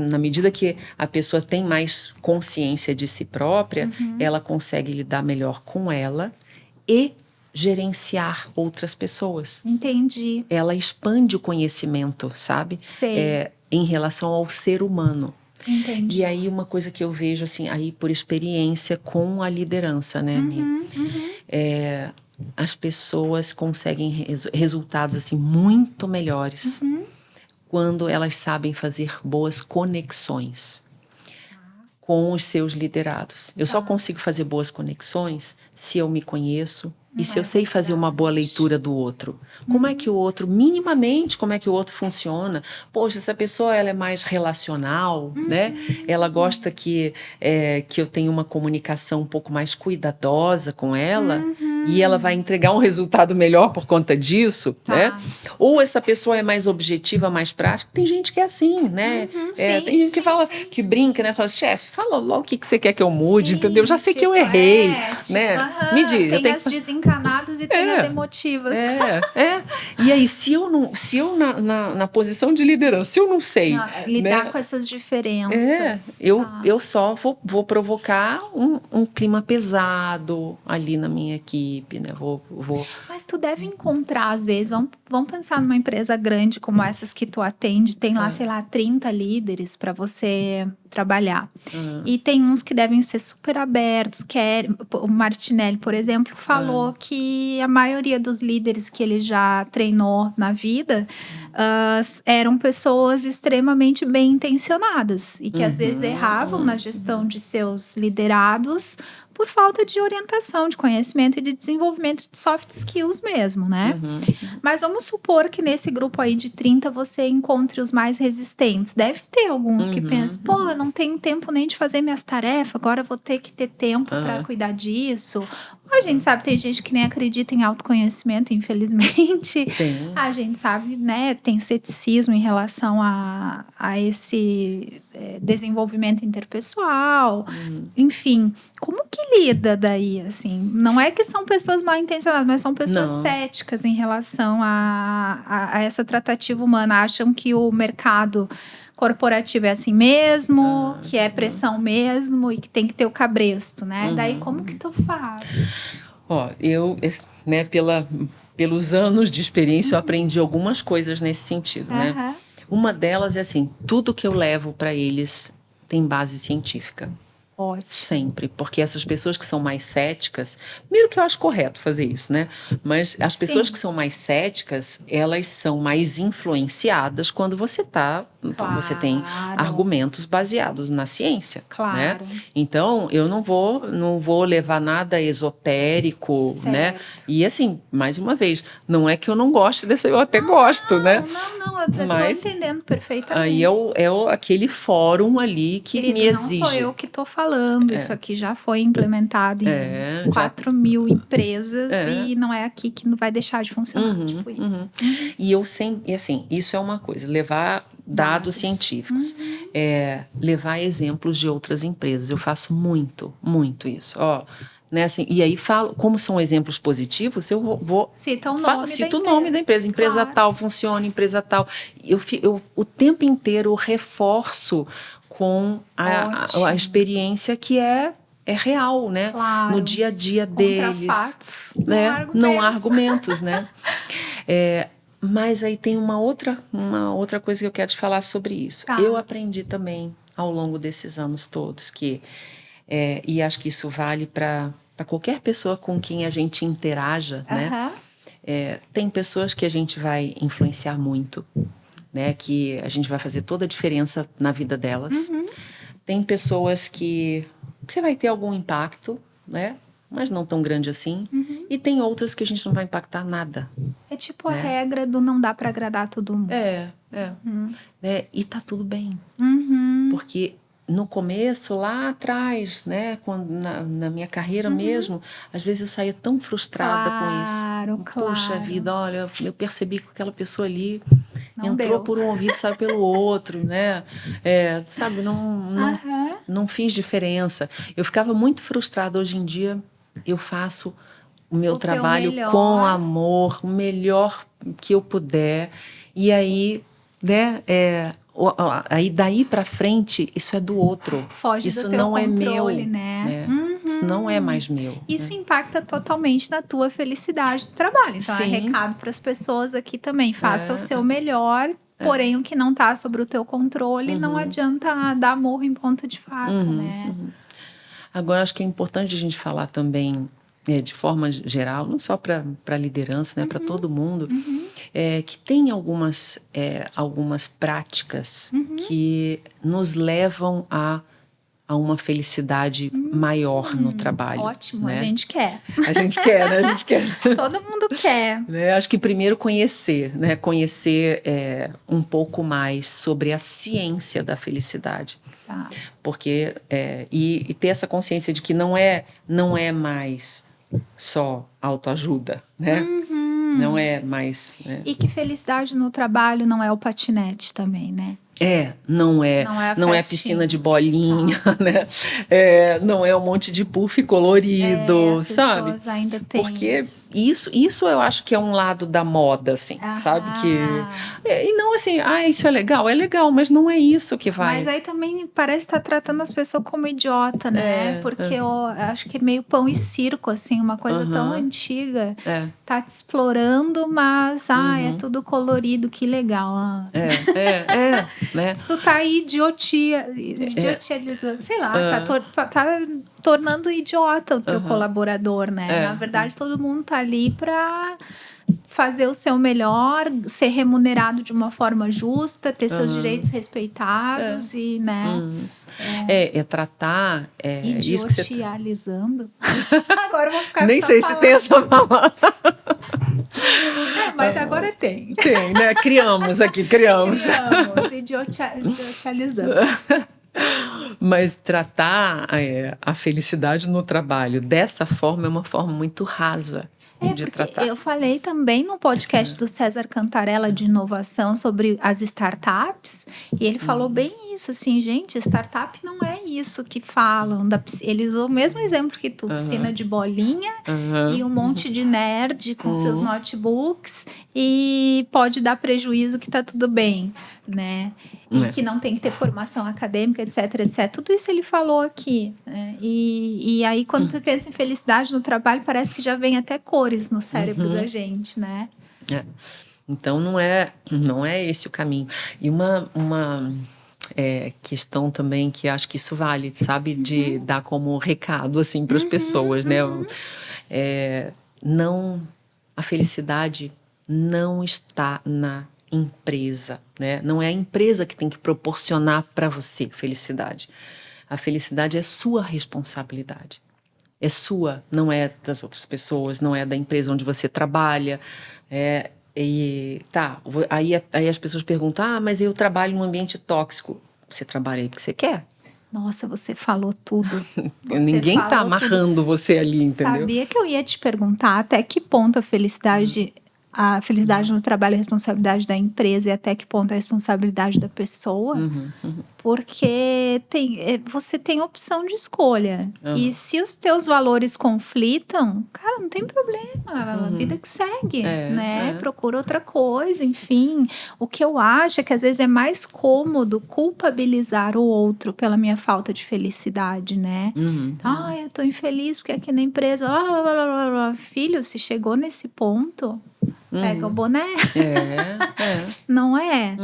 na medida que a pessoa tem mais consciência de si própria, ela consegue lidar melhor com ela e gerenciar outras pessoas. Entendi. Ela expande o conhecimento, sabe? Sei. Em relação ao ser humano. Entendi. E aí uma coisa que eu vejo, assim, aí por experiência com a liderança, né, as pessoas conseguem resultados, assim, muito melhores quando elas sabem fazer boas conexões com os seus liderados. Eu só consigo fazer boas conexões se eu me conheço e se eu sei fazer uma boa leitura do outro. Como é que o outro, minimamente, como é que o outro funciona? Poxa, essa pessoa ela é mais relacional, né? Ela gosta que eu tenha uma comunicação um pouco mais cuidadosa com ela e ela vai entregar um resultado melhor por conta disso, né? Ou essa pessoa é mais objetiva, mais prática. Tem gente que é assim, né? Tem gente que fala, que brinca, né? Fala, chefe, fala logo o que você quer que eu mude, entendeu? Já sei que eu errei, né? Me diz. Tem as desencanadas e tem as emotivas. E aí, se eu na posição de liderança, se eu não sei lidar com essas diferenças. Eu só vou provocar um clima pesado ali na minha equipe, né? Mas tu deve encontrar, às vezes, vamos pensar numa empresa grande como essas que tu atende, tem lá, sei lá, 30 líderes para você trabalhar. E tem uns que devem ser super abertos, o Martinelli, por exemplo, falou que a maioria dos líderes que ele já treinou na vida eram pessoas extremamente bem intencionadas e que às vezes erravam na gestão de seus liderados por falta de orientação, de conhecimento e de desenvolvimento de soft skills mesmo, né? Mas vamos supor que nesse grupo aí de 30 você encontre os mais resistentes. Deve ter alguns que pensam, pô, eu não tenho tempo nem de fazer minhas tarefas, agora eu vou ter que ter tempo para cuidar disso. A gente sabe, tem gente que nem acredita em autoconhecimento, infelizmente. Tem. A gente sabe, né, tem ceticismo em relação a esse desenvolvimento interpessoal. Enfim, como que lida daí, assim? Não é que são pessoas mal intencionadas, mas são pessoas céticas em relação a essa tratativa humana. Acham que o mercado corporativo é assim mesmo, que é pressão mesmo e que tem que ter o cabresto, né? Daí como que tu faz? Eu, né, pelos anos de experiência, eu aprendi algumas coisas nesse sentido, né? Uma delas é assim, tudo que eu levo para eles tem base científica. Ótimo. Sempre, porque essas pessoas que são mais céticas, primeiro que eu acho correto fazer isso, né? Mas as pessoas que são mais céticas, elas são mais influenciadas quando você você tem argumentos baseados na ciência, né? Então, eu não vou levar nada esotérico, né? E assim, mais uma vez, não é que eu não goste dessa, eu até gosto, né? Eu tô entendendo perfeitamente. Aí é aquele fórum ali que me exige. Não sou eu que tô falando, isso aqui já foi implementado em 4 mil empresas e não é aqui que não vai deixar de funcionar, tipo isso. E eu sempre, assim, isso é uma coisa, levar dados científicos, levar exemplos de outras empresas, eu faço muito isso, né, assim, e aí falo, como são exemplos positivos, eu vou cito o nome da empresa tal funciona, empresa tal, eu o tempo inteiro reforço com a experiência que é real, né? Claro. No dia a dia deles. Fatos, né? Não há argumentos, né? Mas aí tem uma outra coisa que eu quero te falar sobre isso. Eu aprendi também ao longo desses anos todos que, e acho que isso vale para qualquer pessoa com quem a gente interaja, né? Tem pessoas que a gente vai influenciar muito, né? Que a gente vai fazer toda a diferença na vida delas. Tem pessoas que você vai ter algum impacto, né? Mas não tão grande assim. E tem outras que a gente não vai impactar nada. É tipo a regra do não dá para agradar todo mundo. Né? E tá tudo bem. Porque no começo, lá atrás, né? Quando, na minha carreira mesmo, às vezes eu saía tão frustrada com isso. Puxa vida, olha, eu percebi que aquela pessoa ali entrou por um ouvido e saiu pelo outro, né? Sabe, não fiz diferença. Eu ficava muito frustrada. Hoje em dia, eu faço o meu trabalho com amor, o melhor que eu puder. E aí, né, aí daí para frente, isso é do outro. Foge isso do teu não controle, é meu, né? Isso não é mais meu. Isso impacta totalmente na tua felicidade do trabalho. Então, é recado para as pessoas aqui também. Faça o seu melhor, porém o que não está sobre o teu controle, não adianta dar murro em ponta de faca, né? Agora, acho que é importante a gente falar também, de forma geral, não só para a liderança, né, para todo mundo, que tem algumas práticas que nos levam a uma felicidade maior no trabalho. Ótimo, né? A gente quer. A gente quer, né? A gente quer. Todo mundo quer. Né? Acho que primeiro conhecer, né? Conhecer um pouco mais sobre a ciência da felicidade. Tá. Porque, e ter essa consciência de que não é não é só autoajuda, né? Não é mais... E que felicidade no trabalho não é o patinete também, né? Não é piscina de bolinha, né? Não é um monte de puff colorido, as sabe? pessoas ainda têm porque isso eu acho que é um lado da moda, assim, sabe? E não assim, isso é legal, mas não é isso que vai. Mas aí também parece estar tratando as pessoas como idiota, né? Porque eu acho que é meio pão e circo, assim, uma coisa tão antiga. Tá te explorando, mas é tudo colorido, que legal. Né? Tu tá aí idiotializando, sei lá, tá tornando idiota o teu colaborador, né? Na verdade, todo mundo tá ali para fazer o seu melhor, ser remunerado de uma forma justa, ter seus direitos respeitados e, né? Tratar... idiotializando. Agora eu vou ficar nem sei se tem essa palavra. Mas agora tem. Tem, né? Criamos, idiotializando. Mas tratar a felicidade no trabalho dessa forma é uma forma muito rasa de tratar. Eu falei também no podcast do César Cantarella de inovação sobre as startups, e ele falou bem isso, assim, gente, startup não é isso que falam. Ele usou o mesmo exemplo que tu, piscina de bolinha e um monte de nerd com seus notebooks, e pode dar prejuízo que tá tudo bem, né? E que não tem que ter formação acadêmica, etc, etc. Tudo isso ele falou aqui. Né? E aí, quando tu pensa em felicidade no trabalho, parece que já vem até cores no cérebro da gente, né? Então, não é esse o caminho. E uma questão também que acho que isso vale, sabe? De dar como recado, assim, para as pessoas, né? A felicidade não está na empresa, né? Não é a empresa que tem que proporcionar para você felicidade. A felicidade é sua responsabilidade. É sua, não é das outras pessoas, não é da empresa onde você trabalha. Aí as pessoas perguntam, mas eu trabalho em um ambiente tóxico. Você trabalha aí porque você quer. Nossa, você falou tudo. Ninguém tá amarrando você ali, entendeu? Sabia que eu ia te perguntar até que ponto a felicidade no trabalho é a responsabilidade da empresa e até que ponto é a responsabilidade da pessoa, porque você tem opção de escolha. E se os teus valores conflitam, cara, não tem problema, a vida que segue, né? Procura outra coisa, enfim. O que eu acho é que às vezes é mais cômodo culpabilizar o outro pela minha falta de felicidade, né? Eu tô infeliz porque aqui na empresa, filho, se chegou nesse ponto... Pega o boné. Não é?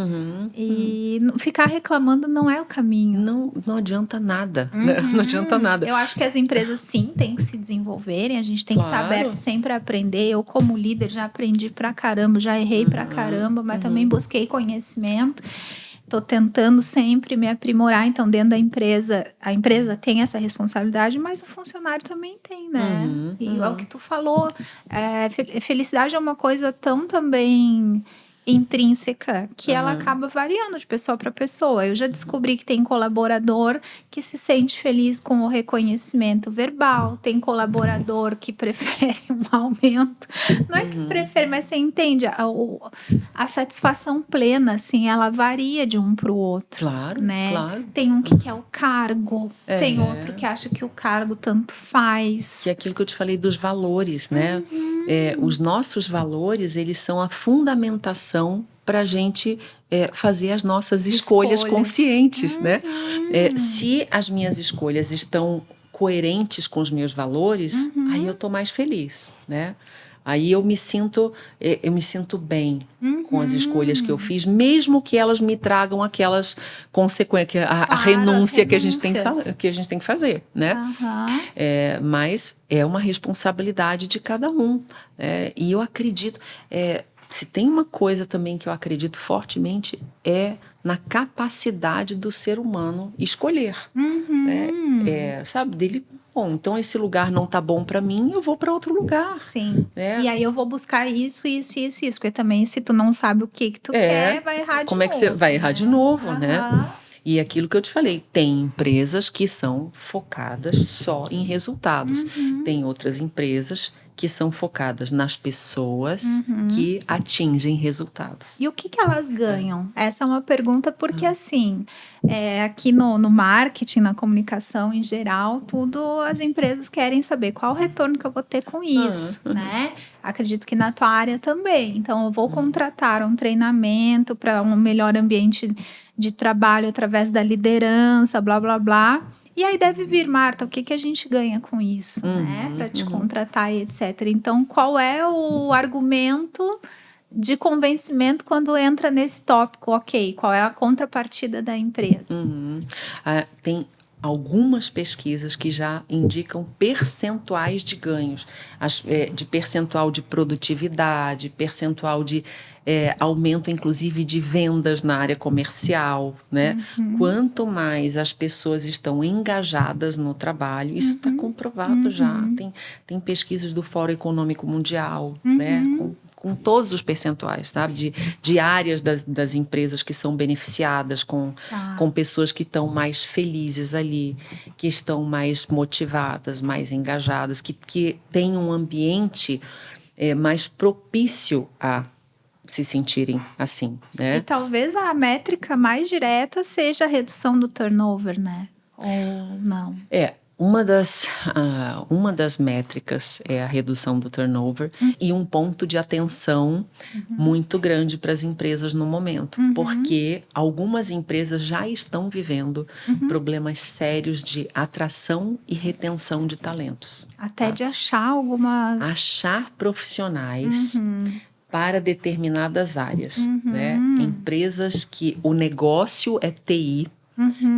E ficar reclamando não é o caminho. Não adianta nada. Né? Não adianta nada. Eu acho que as empresas, sim, têm que se desenvolverem. A gente tem que estar aberto sempre a aprender. Eu, como líder, já aprendi pra caramba. Já errei pra caramba. Mas também busquei conhecimento. Estou tentando sempre me aprimorar. Então, dentro da empresa, a empresa tem essa responsabilidade, mas o funcionário também tem, né? E é o que tu falou. Felicidade é uma coisa tão também intrínseca que ela acaba variando de pessoa para pessoa. Eu já descobri que tem colaborador que se sente feliz com o reconhecimento verbal, tem colaborador que prefere um aumento. Não é que prefere, mas você entende, a satisfação plena, assim, ela varia de um para o outro. Claro, né? claro. Tem um que quer o cargo, tem outro que acha que o cargo tanto faz. Que é aquilo que eu te falei dos valores, né? Os nossos valores, eles são a fundamentação para a gente fazer as nossas escolhas conscientes, né? Se as minhas escolhas estão coerentes com os meus valores, aí eu tô mais feliz, né? Aí eu me sinto bem com as escolhas que eu fiz, mesmo que elas me tragam aquelas consequências, a renúncia que a gente tem que fazer, né? Mas é uma responsabilidade de cada um. E eu acredito, se tem uma coisa também que eu acredito fortemente, é na capacidade do ser humano escolher. Sabe, dele... Bom, então esse lugar não tá bom para mim, eu vou para outro lugar. Sim. E aí eu vou buscar isso. Porque também se tu não sabe o que tu quer, vai errar de novo. Como é que você vai errar de novo, né? E aquilo que eu te falei, tem empresas que são focadas só em resultados. Tem outras empresas que são focadas nas pessoas que atingem resultados. E o que elas ganham? Essa é uma pergunta porque, assim, aqui no marketing, na comunicação em geral, tudo as empresas querem saber qual o retorno que eu vou ter com isso, né? Acredito que na tua área também. Então, eu vou contratar um treinamento para um melhor ambiente de trabalho através da liderança, blá, blá, blá. E aí deve vir, Marta, o que a gente ganha com isso, né? Para te contratar e etc. Então, qual é o argumento de convencimento quando entra nesse tópico? Ok, qual é a contrapartida da empresa? Tem algumas pesquisas que já indicam percentuais de ganhos, de percentual de produtividade, percentual de aumento, inclusive, de vendas na área comercial, né? Quanto mais as pessoas estão engajadas no trabalho, isso está comprovado já. Tem pesquisas do Fórum Econômico Mundial, né? Com todos os percentuais, sabe? De áreas das empresas que são beneficiadas, com pessoas que estão mais felizes ali, que estão mais motivadas, mais engajadas, que têm um ambiente mais propício a se sentirem assim, né? E talvez a métrica mais direta seja a redução do turnover, né? Ou não? Uma das métricas é a redução do turnover e um ponto de atenção muito grande para as empresas no momento, porque algumas empresas já estão vivendo problemas sérios de atração e retenção de talentos. Até de achar algumas... Achar profissionais para determinadas áreas, né? Empresas que o negócio é TI,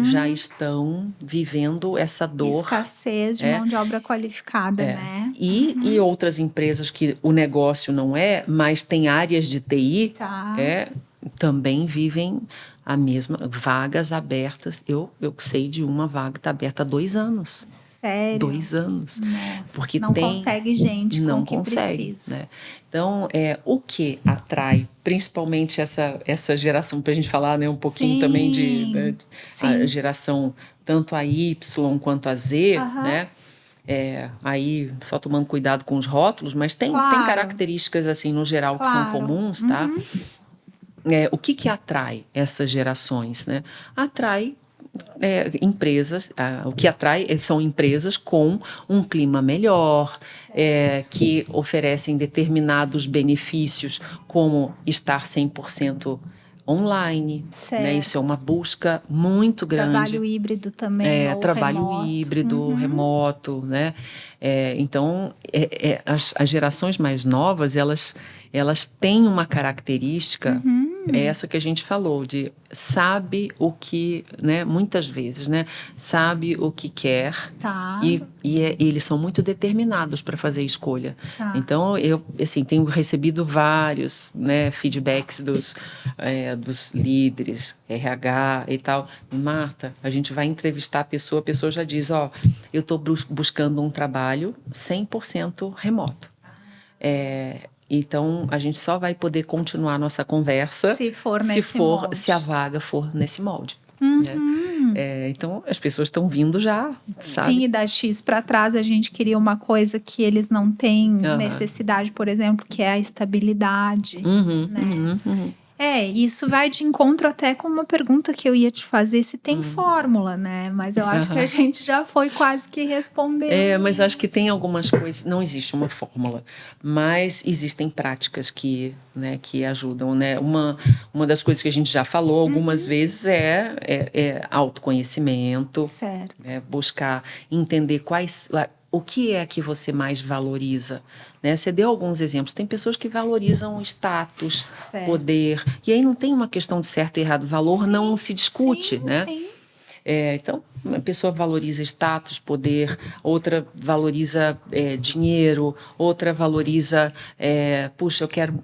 já estão vivendo essa dor. Escassez de mão de obra qualificada, né? E outras empresas que o negócio não mas tem áreas de TI, também vivem a mesma, vagas abertas. Eu sei de uma vaga que está aberta há 2 anos. Sério? 2 anos. Nossa, porque não consegue gente com o que precisa. Né? Então, o que atrai, principalmente essa geração, para a gente falar, né, um pouquinho também de a geração, tanto a Y quanto a Z, né? Aí, só tomando cuidado com os rótulos, mas tem características, assim, no geral, que são comuns, tá? O que atrai essas gerações, né? Atrai empresas, o que atrai são empresas com um clima melhor, que oferecem determinados benefícios, como estar 100% online, né? Isso é uma busca muito grande. Trabalho híbrido também, ou trabalho remoto. híbrido, remoto, né? Então, as gerações mais novas, elas têm uma característica, essa que a gente falou, de sabe o que, né, muitas vezes, né, sabe o que quer, e eles são muito determinados para fazer a escolha. Então, eu assim, tenho recebido vários, né, feedbacks dos líderes, RH e tal. Marta, a gente vai entrevistar a pessoa já diz, eu estou buscando um trabalho 100% remoto. Então, a gente só vai poder continuar a nossa conversa se a vaga for nesse molde. Né? Então, as pessoas estão vindo já, sabe? Sim, e da X para trás a gente queria uma coisa que eles não têm necessidade, por exemplo, que é a estabilidade. Né? Isso vai de encontro até com uma pergunta que eu ia te fazer, se tem fórmula, né? Mas eu acho que a gente já foi quase que respondendo. Mas acho que tem algumas coisas, não existe uma fórmula, mas existem práticas que ajudam, né? Uma das coisas que a gente já falou algumas vezes é autoconhecimento, certo. Buscar entender o que é que você mais valoriza, né? Você deu alguns exemplos. Tem pessoas que valorizam status, poder. E aí não tem uma questão de certo e errado. Valor não se discute, né? Sim. Então, uma pessoa valoriza status, poder, outra valoriza dinheiro, outra valoriza, puxa, eu quero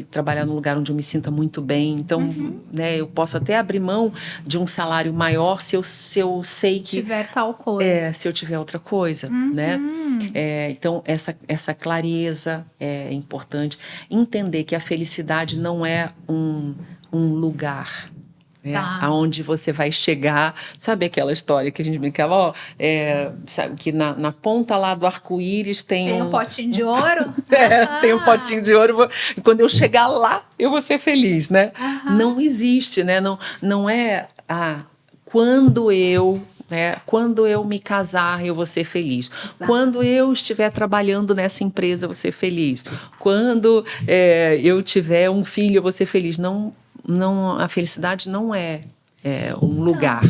trabalhar num lugar onde eu me sinta muito bem. Então, né, eu posso até abrir mão de um salário maior se eu sei que... tiver tal coisa. Se eu tiver outra coisa, né? Então, essa clareza é importante. Entender que a felicidade não é um lugar... aonde você vai chegar, sabe aquela história que a gente brincava, sabe, que na ponta lá do arco-íris tem um potinho de ouro? Tem um potinho de ouro, quando eu chegar lá, eu vou ser feliz, né? Não existe, né? Não é, quando eu me casar, eu vou ser feliz. Exato. Quando eu estiver trabalhando nessa empresa, eu vou ser feliz. Quando eu tiver um filho, eu vou ser feliz. Não, a felicidade não é um lugar.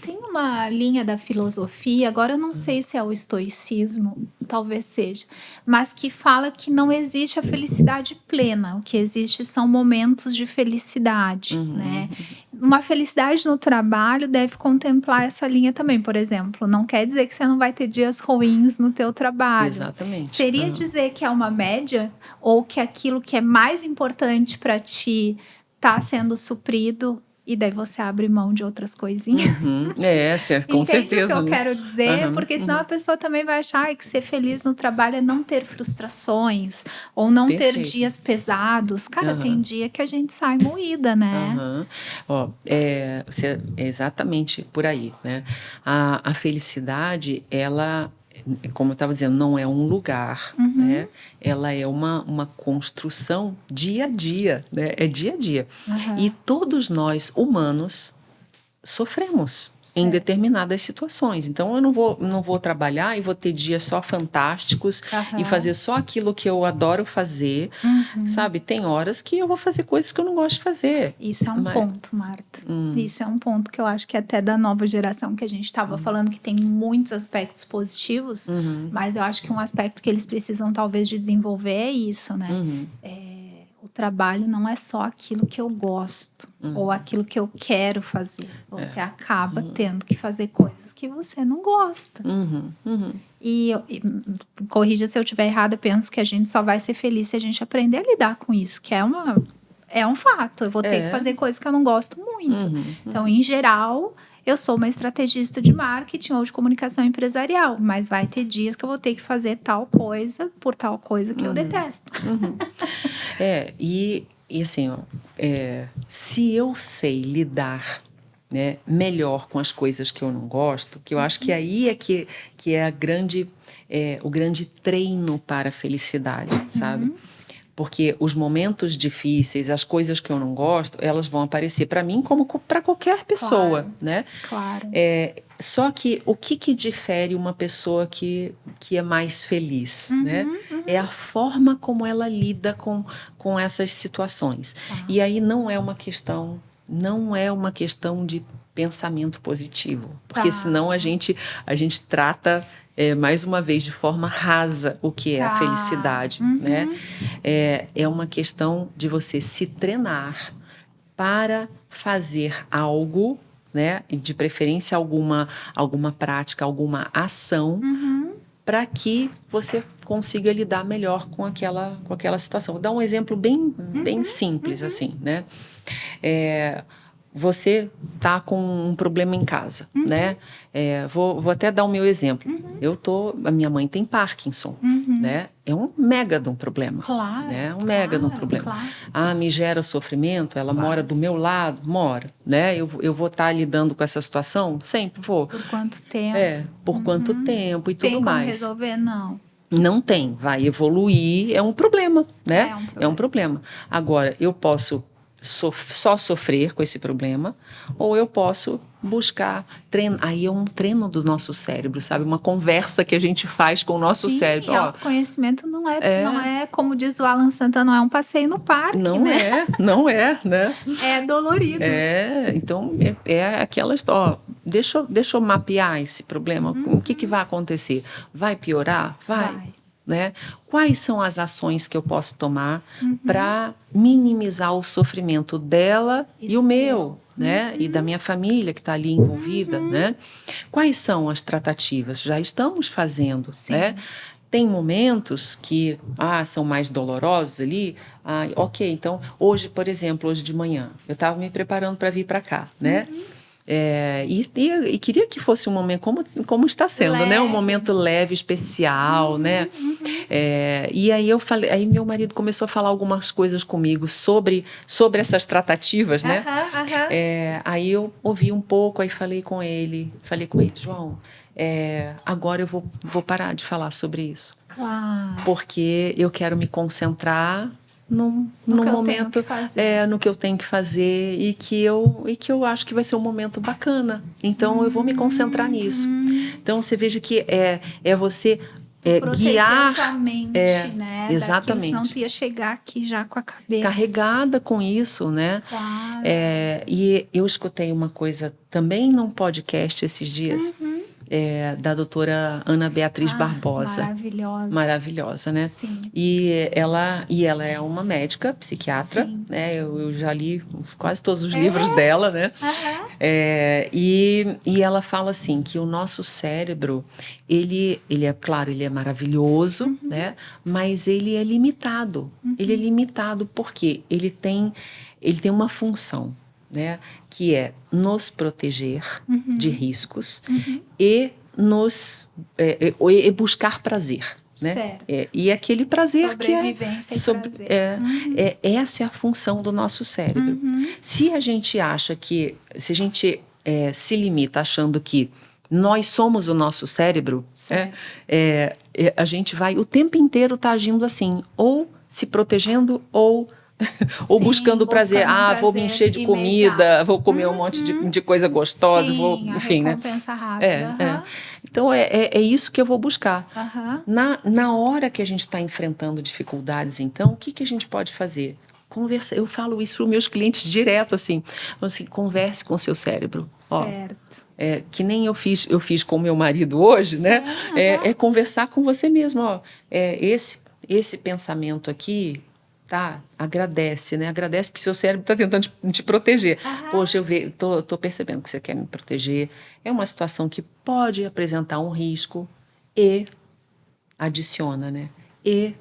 Tem uma linha da filosofia, agora eu não sei se é o estoicismo, talvez seja, mas que fala que não existe a felicidade plena. O que existe são momentos de felicidade, né? Uma felicidade no trabalho deve contemplar essa linha também, por exemplo. Não quer dizer que você não vai ter dias ruins no teu trabalho. Exatamente. Seria dizer que é uma média ou que aquilo que é mais importante para ti está sendo suprido e daí você abre mão de outras coisinhas. Com certeza. Entende o que eu quero dizer? Porque senão a pessoa também vai achar que ser feliz no trabalho é não ter frustrações ou não ter dias pesados. Cara, tem dia que a gente sai moída, né? É exatamente por aí, né? A felicidade, ela... como eu estava dizendo, não é um lugar, né? Ela é uma construção dia a dia, né? É dia a dia. E todos nós, humanos, sofremos em determinadas situações. Então, eu não vou trabalhar e vou ter dias só fantásticos e fazer só aquilo que eu adoro fazer, sabe? Tem horas que eu vou fazer coisas que eu não gosto de fazer. Isso é um ponto, Marta. Isso é um ponto que eu acho que até da nova geração que a gente estava falando, que tem muitos aspectos positivos, mas eu acho que um aspecto que eles precisam talvez de desenvolver é isso, né? O trabalho não é só aquilo que eu gosto ou aquilo que eu quero fazer. Você acaba tendo que fazer coisas que você não gosta. E corrija se eu estiver errada, eu penso que a gente só vai ser feliz se a gente aprender a lidar com isso, que é um fato. Eu vou ter que fazer coisas que eu não gosto muito. Então, em geral... eu sou uma estrategista de marketing ou de comunicação empresarial, mas vai ter dias que eu vou ter que fazer tal coisa por tal coisa que eu detesto. E assim, se eu sei lidar, né, melhor com as coisas que eu não gosto, que eu acho que aí é que é o grande treino para a felicidade, sabe? Porque os momentos difíceis, as coisas que eu não gosto, elas vão aparecer para mim como para qualquer pessoa, né? Claro. Só que o que difere uma pessoa que é mais feliz, né? É a forma como ela lida com essas situações. E aí não é uma questão de pensamento positivo, porque senão a gente trata mais uma vez de forma rasa o que é a felicidade, né? É uma questão de você se treinar para fazer algo, né? De preferência alguma prática, alguma ação, para que você consiga lidar melhor com aquela situação. Vou dar um exemplo bem simples, assim, né? Você tá com um problema em casa, né? Vou até dar o meu exemplo. A minha mãe tem Parkinson, né? É um mega de um problema. Claro. Né? Um mega de um problema. Claro. Ah, me gera sofrimento, ela mora do meu lado? Mora, né? Eu vou estar lidando com essa situação? Sempre vou. Por quanto tempo? Por quanto tempo e tudo mais. Tem como resolver? Não. Não tem, vai evoluir, é um problema, né? É um problema. Agora, eu posso só sofrer com esse problema, ou eu posso buscar treino. Aí é um treino do nosso cérebro, sabe? Uma conversa que a gente faz com o nosso cérebro. E autoconhecimento não é, como diz o Alan Santana, não é um passeio no parque, não né? Não é, né? É dolorido. Então é aquela história. Deixa eu mapear esse problema. O que vai acontecer? Vai piorar? Vai. Né? Quais são as ações que eu posso tomar para minimizar o sofrimento dela e o meu, né? E da minha família que está ali envolvida, né? Quais são as tratativas? Já estamos fazendo, né? Tem momentos que são mais dolorosos ali. Ok, então hoje, por exemplo, hoje de manhã, eu estava me preparando para vir para cá, né? E queria que fosse um momento como está sendo, leve. Né? Um momento leve, especial, né? E aí aí meu marido começou a falar algumas coisas comigo sobre essas tratativas, né? Aí eu ouvi um pouco, aí falei com ele, João, agora eu vou parar de falar sobre isso. Claro. Porque eu quero me concentrar no momento, no que eu tenho que fazer e que eu acho que vai ser um momento bacana. Então eu vou me concentrar nisso. Então você veja que é você guiar a tua mente, né? Exatamente. Senão tu ia chegar aqui já com a cabeça carregada com isso, né? Claro. E eu escutei uma coisa também num podcast esses dias. Da doutora Ana Beatriz Barbosa. Maravilhosa, né? Sim. E ela é uma médica, psiquiatra, né? Eu já li quase todos os livros dela, né? E ela fala assim, que o nosso cérebro, ele é, claro, ele é maravilhoso, né? Mas ele é limitado. Ele é limitado porque ele tem uma função, né, que é nos proteger de riscos e buscar prazer, né? Certo. E aquele prazer sobrevivência essa é a função do nosso cérebro. Se a gente acha que se a gente se limita achando que nós somos o nosso cérebro, a gente vai o tempo inteiro estar agindo assim, ou se protegendo ou buscando prazer. Vou me encher de comida, vou comer um monte de coisa gostosa, enfim, né? Recompensa rápida. Então, é isso que eu vou buscar. Na hora que a gente está enfrentando dificuldades, então, o que a gente pode fazer? Conversa. Eu falo isso para os meus clientes direto, assim, converse com o seu cérebro. Certo. Que nem eu fiz com o meu marido hoje, né? Conversar com você mesmo. Esse pensamento aqui, tá? Agradece, né? Agradece porque seu cérebro está tentando te proteger. Poxa, tô percebendo que você quer me proteger. É uma situação que pode apresentar um risco e adiciona, né? E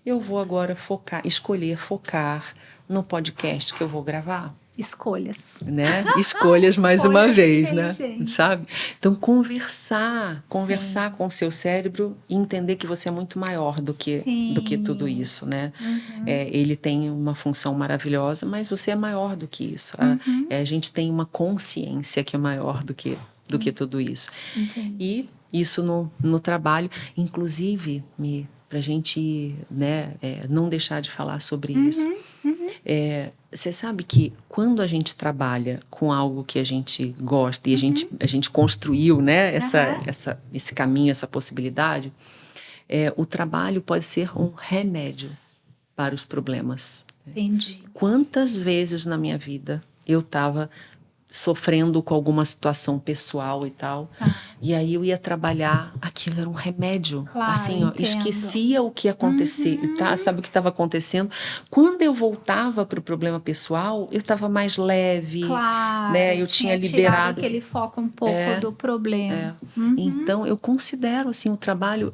eu vou agora escolher focar no podcast que eu vou gravar. Escolhas. Né? Escolhas mais uma vez, né? Sabe? Então, conversar com o seu cérebro e entender que você é muito maior do que tudo isso, né? Ele tem uma função maravilhosa, mas você é maior do que isso. A gente tem uma consciência que é maior do que tudo isso. Entendi. E isso no trabalho, inclusive, para a gente, né, não deixar de falar sobre isso. Você sabe que quando a gente trabalha com algo que a gente gosta e a gente construiu, né, esse caminho, essa possibilidade, o trabalho pode ser um remédio para os problemas. Entendi. Quantas vezes na minha vida eu estava sofrendo com alguma situação pessoal e tal, e aí eu ia trabalhar, aquilo era um remédio, claro, assim, esquecia o que ia acontecer, sabe o que estava acontecendo. Quando eu voltava para o problema pessoal, eu estava mais leve, claro, né? Eu tinha liberado aquele foco um pouco do problema. Então eu considero assim o trabalho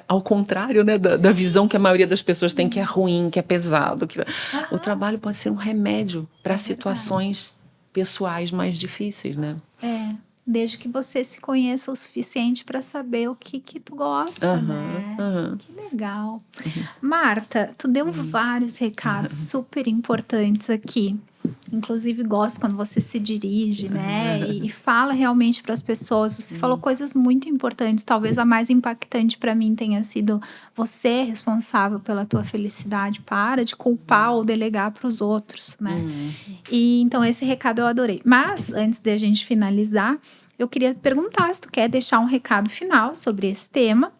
ao contrário, né, da visão que a maioria das pessoas tem, que é ruim, que é pesado. O trabalho pode ser um remédio para situações pessoais mais difíceis, né? desde que você se conheça o suficiente para saber o que tu gosta, né? Que legal. Marta, tu deu vários recados super importantes aqui. Inclusive, gosto quando você se dirige, né? E fala realmente para as pessoas. Você falou coisas muito importantes. Talvez a mais impactante para mim tenha sido você é responsável pela tua felicidade. Para de culpar ou delegar para os outros, né? E então esse recado eu adorei. Mas antes de a gente finalizar, eu queria perguntar se tu quer deixar um recado final sobre esse tema.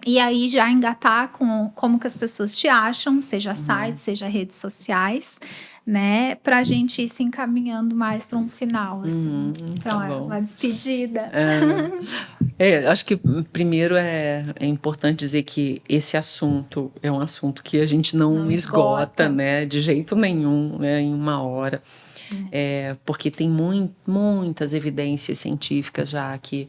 E aí já engatar com como que as pessoas te acham, seja site, seja redes sociais, né? Pra gente ir se encaminhando mais para um final, assim. Então, Tá bom. uma despedida. Acho que primeiro é importante dizer que esse assunto é um assunto que a gente não esgota, né? De jeito nenhum, né? Em uma hora. Porque tem muitas evidências científicas já que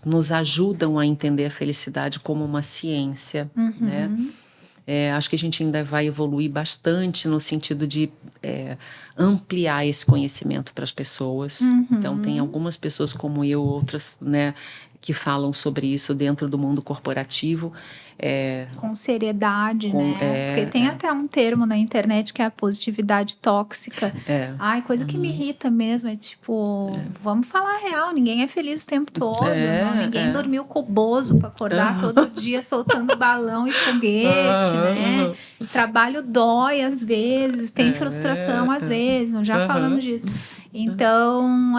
nos ajudam a entender a felicidade como uma ciência, né? Acho que a gente ainda vai evoluir bastante no sentido de ampliar esse conhecimento para as pessoas. Então, tem algumas pessoas como eu, outras, né, que falam sobre isso dentro do mundo corporativo. Com seriedade, né? Porque tem até um termo na internet que é a positividade tóxica. Ai, coisa que me irrita mesmo. É tipo, vamos falar a real, ninguém é feliz o tempo todo. Ninguém dormiu coboso para acordar todo dia soltando balão e foguete, né? Trabalho dói às vezes, tem frustração às vezes, nós já falamos disso. Então,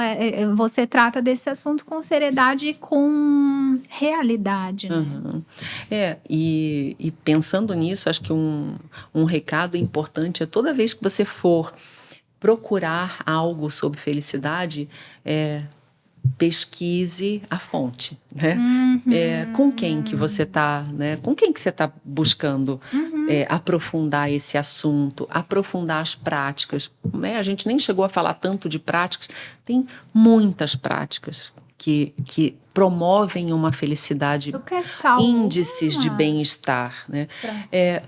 você trata desse assunto com seriedade e com realidade, né? E pensando nisso, acho que um recado importante é toda vez que você for procurar algo sobre felicidade, pesquise a fonte, né? Com quem que você está, né? Com quem que você está buscando aprofundar esse assunto, aprofundar as práticas, né? A gente nem chegou a falar tanto de práticas, tem muitas práticas que promovem uma felicidade, índices de bem-estar, né?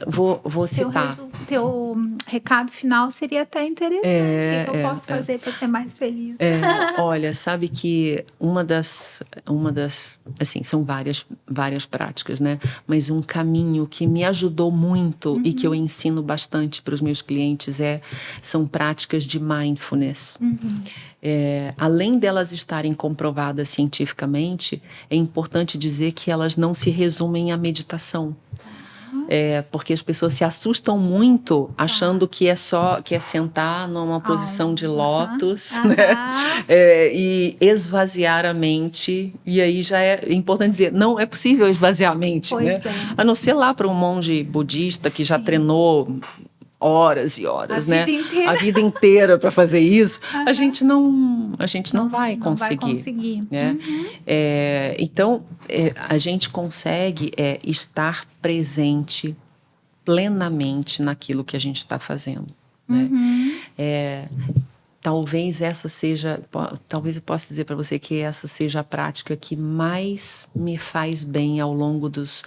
Vou citar. Teu recado final seria até interessante. O que eu posso fazer para ser mais feliz? Olha, sabe que uma das, assim, são várias práticas, né? Mas um caminho que me ajudou muito e que eu ensino bastante para os meus clientes são práticas de mindfulness. Além delas estarem comprovadas cientificamente, é importante dizer que elas não se resumem à meditação. Porque as pessoas se assustam muito achando que é sentar numa posição de lótus, né? E esvaziar a mente. E aí já é importante dizer, não é possível esvaziar a mente, né? A não ser lá para um monge budista que já treinou horas e horas, né? A vida inteira para fazer isso, a gente não vai conseguir. Né? Então, a gente consegue estar presente plenamente naquilo que a gente está fazendo. Né? Talvez eu possa dizer para você que essa seja a prática que mais me faz bem ao longo dos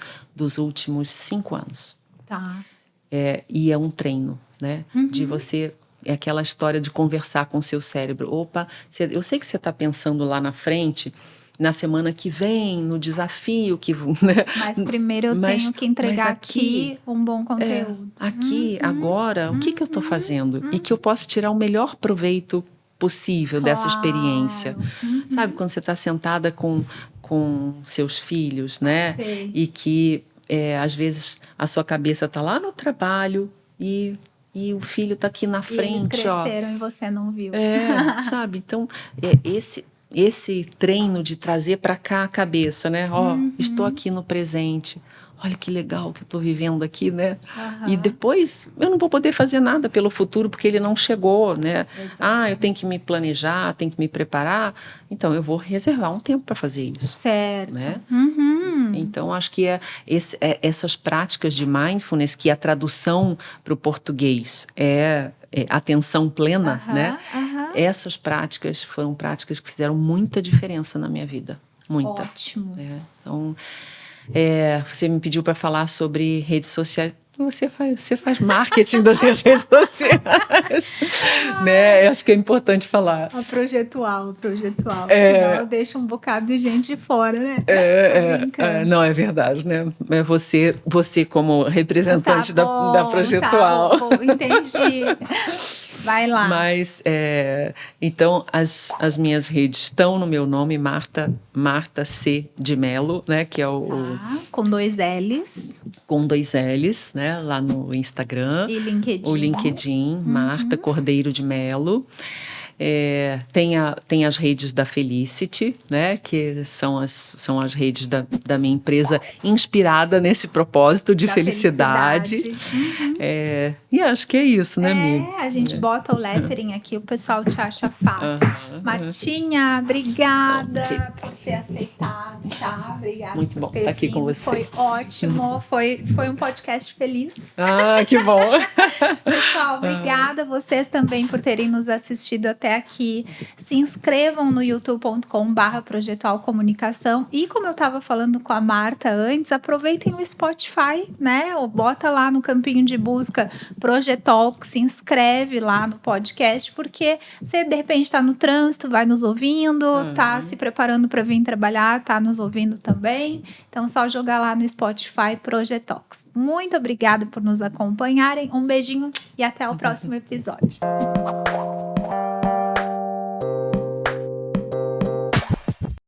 últimos 5 anos. Tá. E é um treino, né? De você... É aquela história de conversar com o seu cérebro. Opa, eu sei que você está pensando lá na frente, na semana que vem, no desafio que... Né? Mas primeiro eu tenho que entregar aqui um bom conteúdo. Agora, o que eu estou fazendo? E que eu posso tirar o melhor proveito possível dessa experiência. Sabe, quando você está sentada com seus filhos, né? Sei. E que... às vezes a sua cabeça está lá no trabalho e o filho está aqui na frente. Eles cresceram e você não viu. Sabe? Então, esse treino de trazer para cá a cabeça, né? Estou aqui no presente. Olha que legal que eu estou vivendo aqui, né? E depois eu não vou poder fazer nada pelo futuro porque ele não chegou, né? Eu tenho que me planejar, tenho que me preparar. Então, eu vou reservar um tempo para fazer isso. Certo. Né? Então, acho que essas práticas de mindfulness, que a tradução para o português é atenção plena, né? Essas práticas foram práticas que fizeram muita diferença na minha vida. Muita. Ótimo. Então... você me pediu para falar sobre redes você faz marketing das minhas redes sociais. Né? Eu acho que é importante falar. A projetual. Senão eu deixo um bocado de gente de fora, né? Não, é verdade, né? É você como representante da projetual. Tá bom, entendi. Vai lá. Mas, então, as minhas redes estão no meu nome, Marta C. de Mello, né? Que é o... com 2 L's. Com 2 L's, né? Lá no Instagram. E LinkedIn. O LinkedIn, Marta Cordeiro de Mello. Tem as redes da Felicity, né, que são as redes da minha empresa inspirada nesse propósito de felicidade. E acho que é isso, né, amiga? A gente bota o lettering aqui, o pessoal te acha fácil. Martinha, obrigada por ter aceitado, tá? Obrigada. Muito bom estar aqui com você. Foi ótimo, foi um podcast feliz. Que bom! Pessoal, obrigada a vocês também por terem nos assistido até aqui. Se inscrevam no youtube.com/Projetual Comunicação e, como eu estava falando com a Marta antes, aproveitem o Spotify, né? Ou bota lá no campinho de busca Projetalk, se inscreve lá no podcast, porque você de repente está no trânsito, vai nos ouvindo, tá se preparando para vir trabalhar, tá nos ouvindo também. Então, só jogar lá no Spotify Projetalks. Muito obrigada por nos acompanharem. Um beijinho e até o próximo episódio.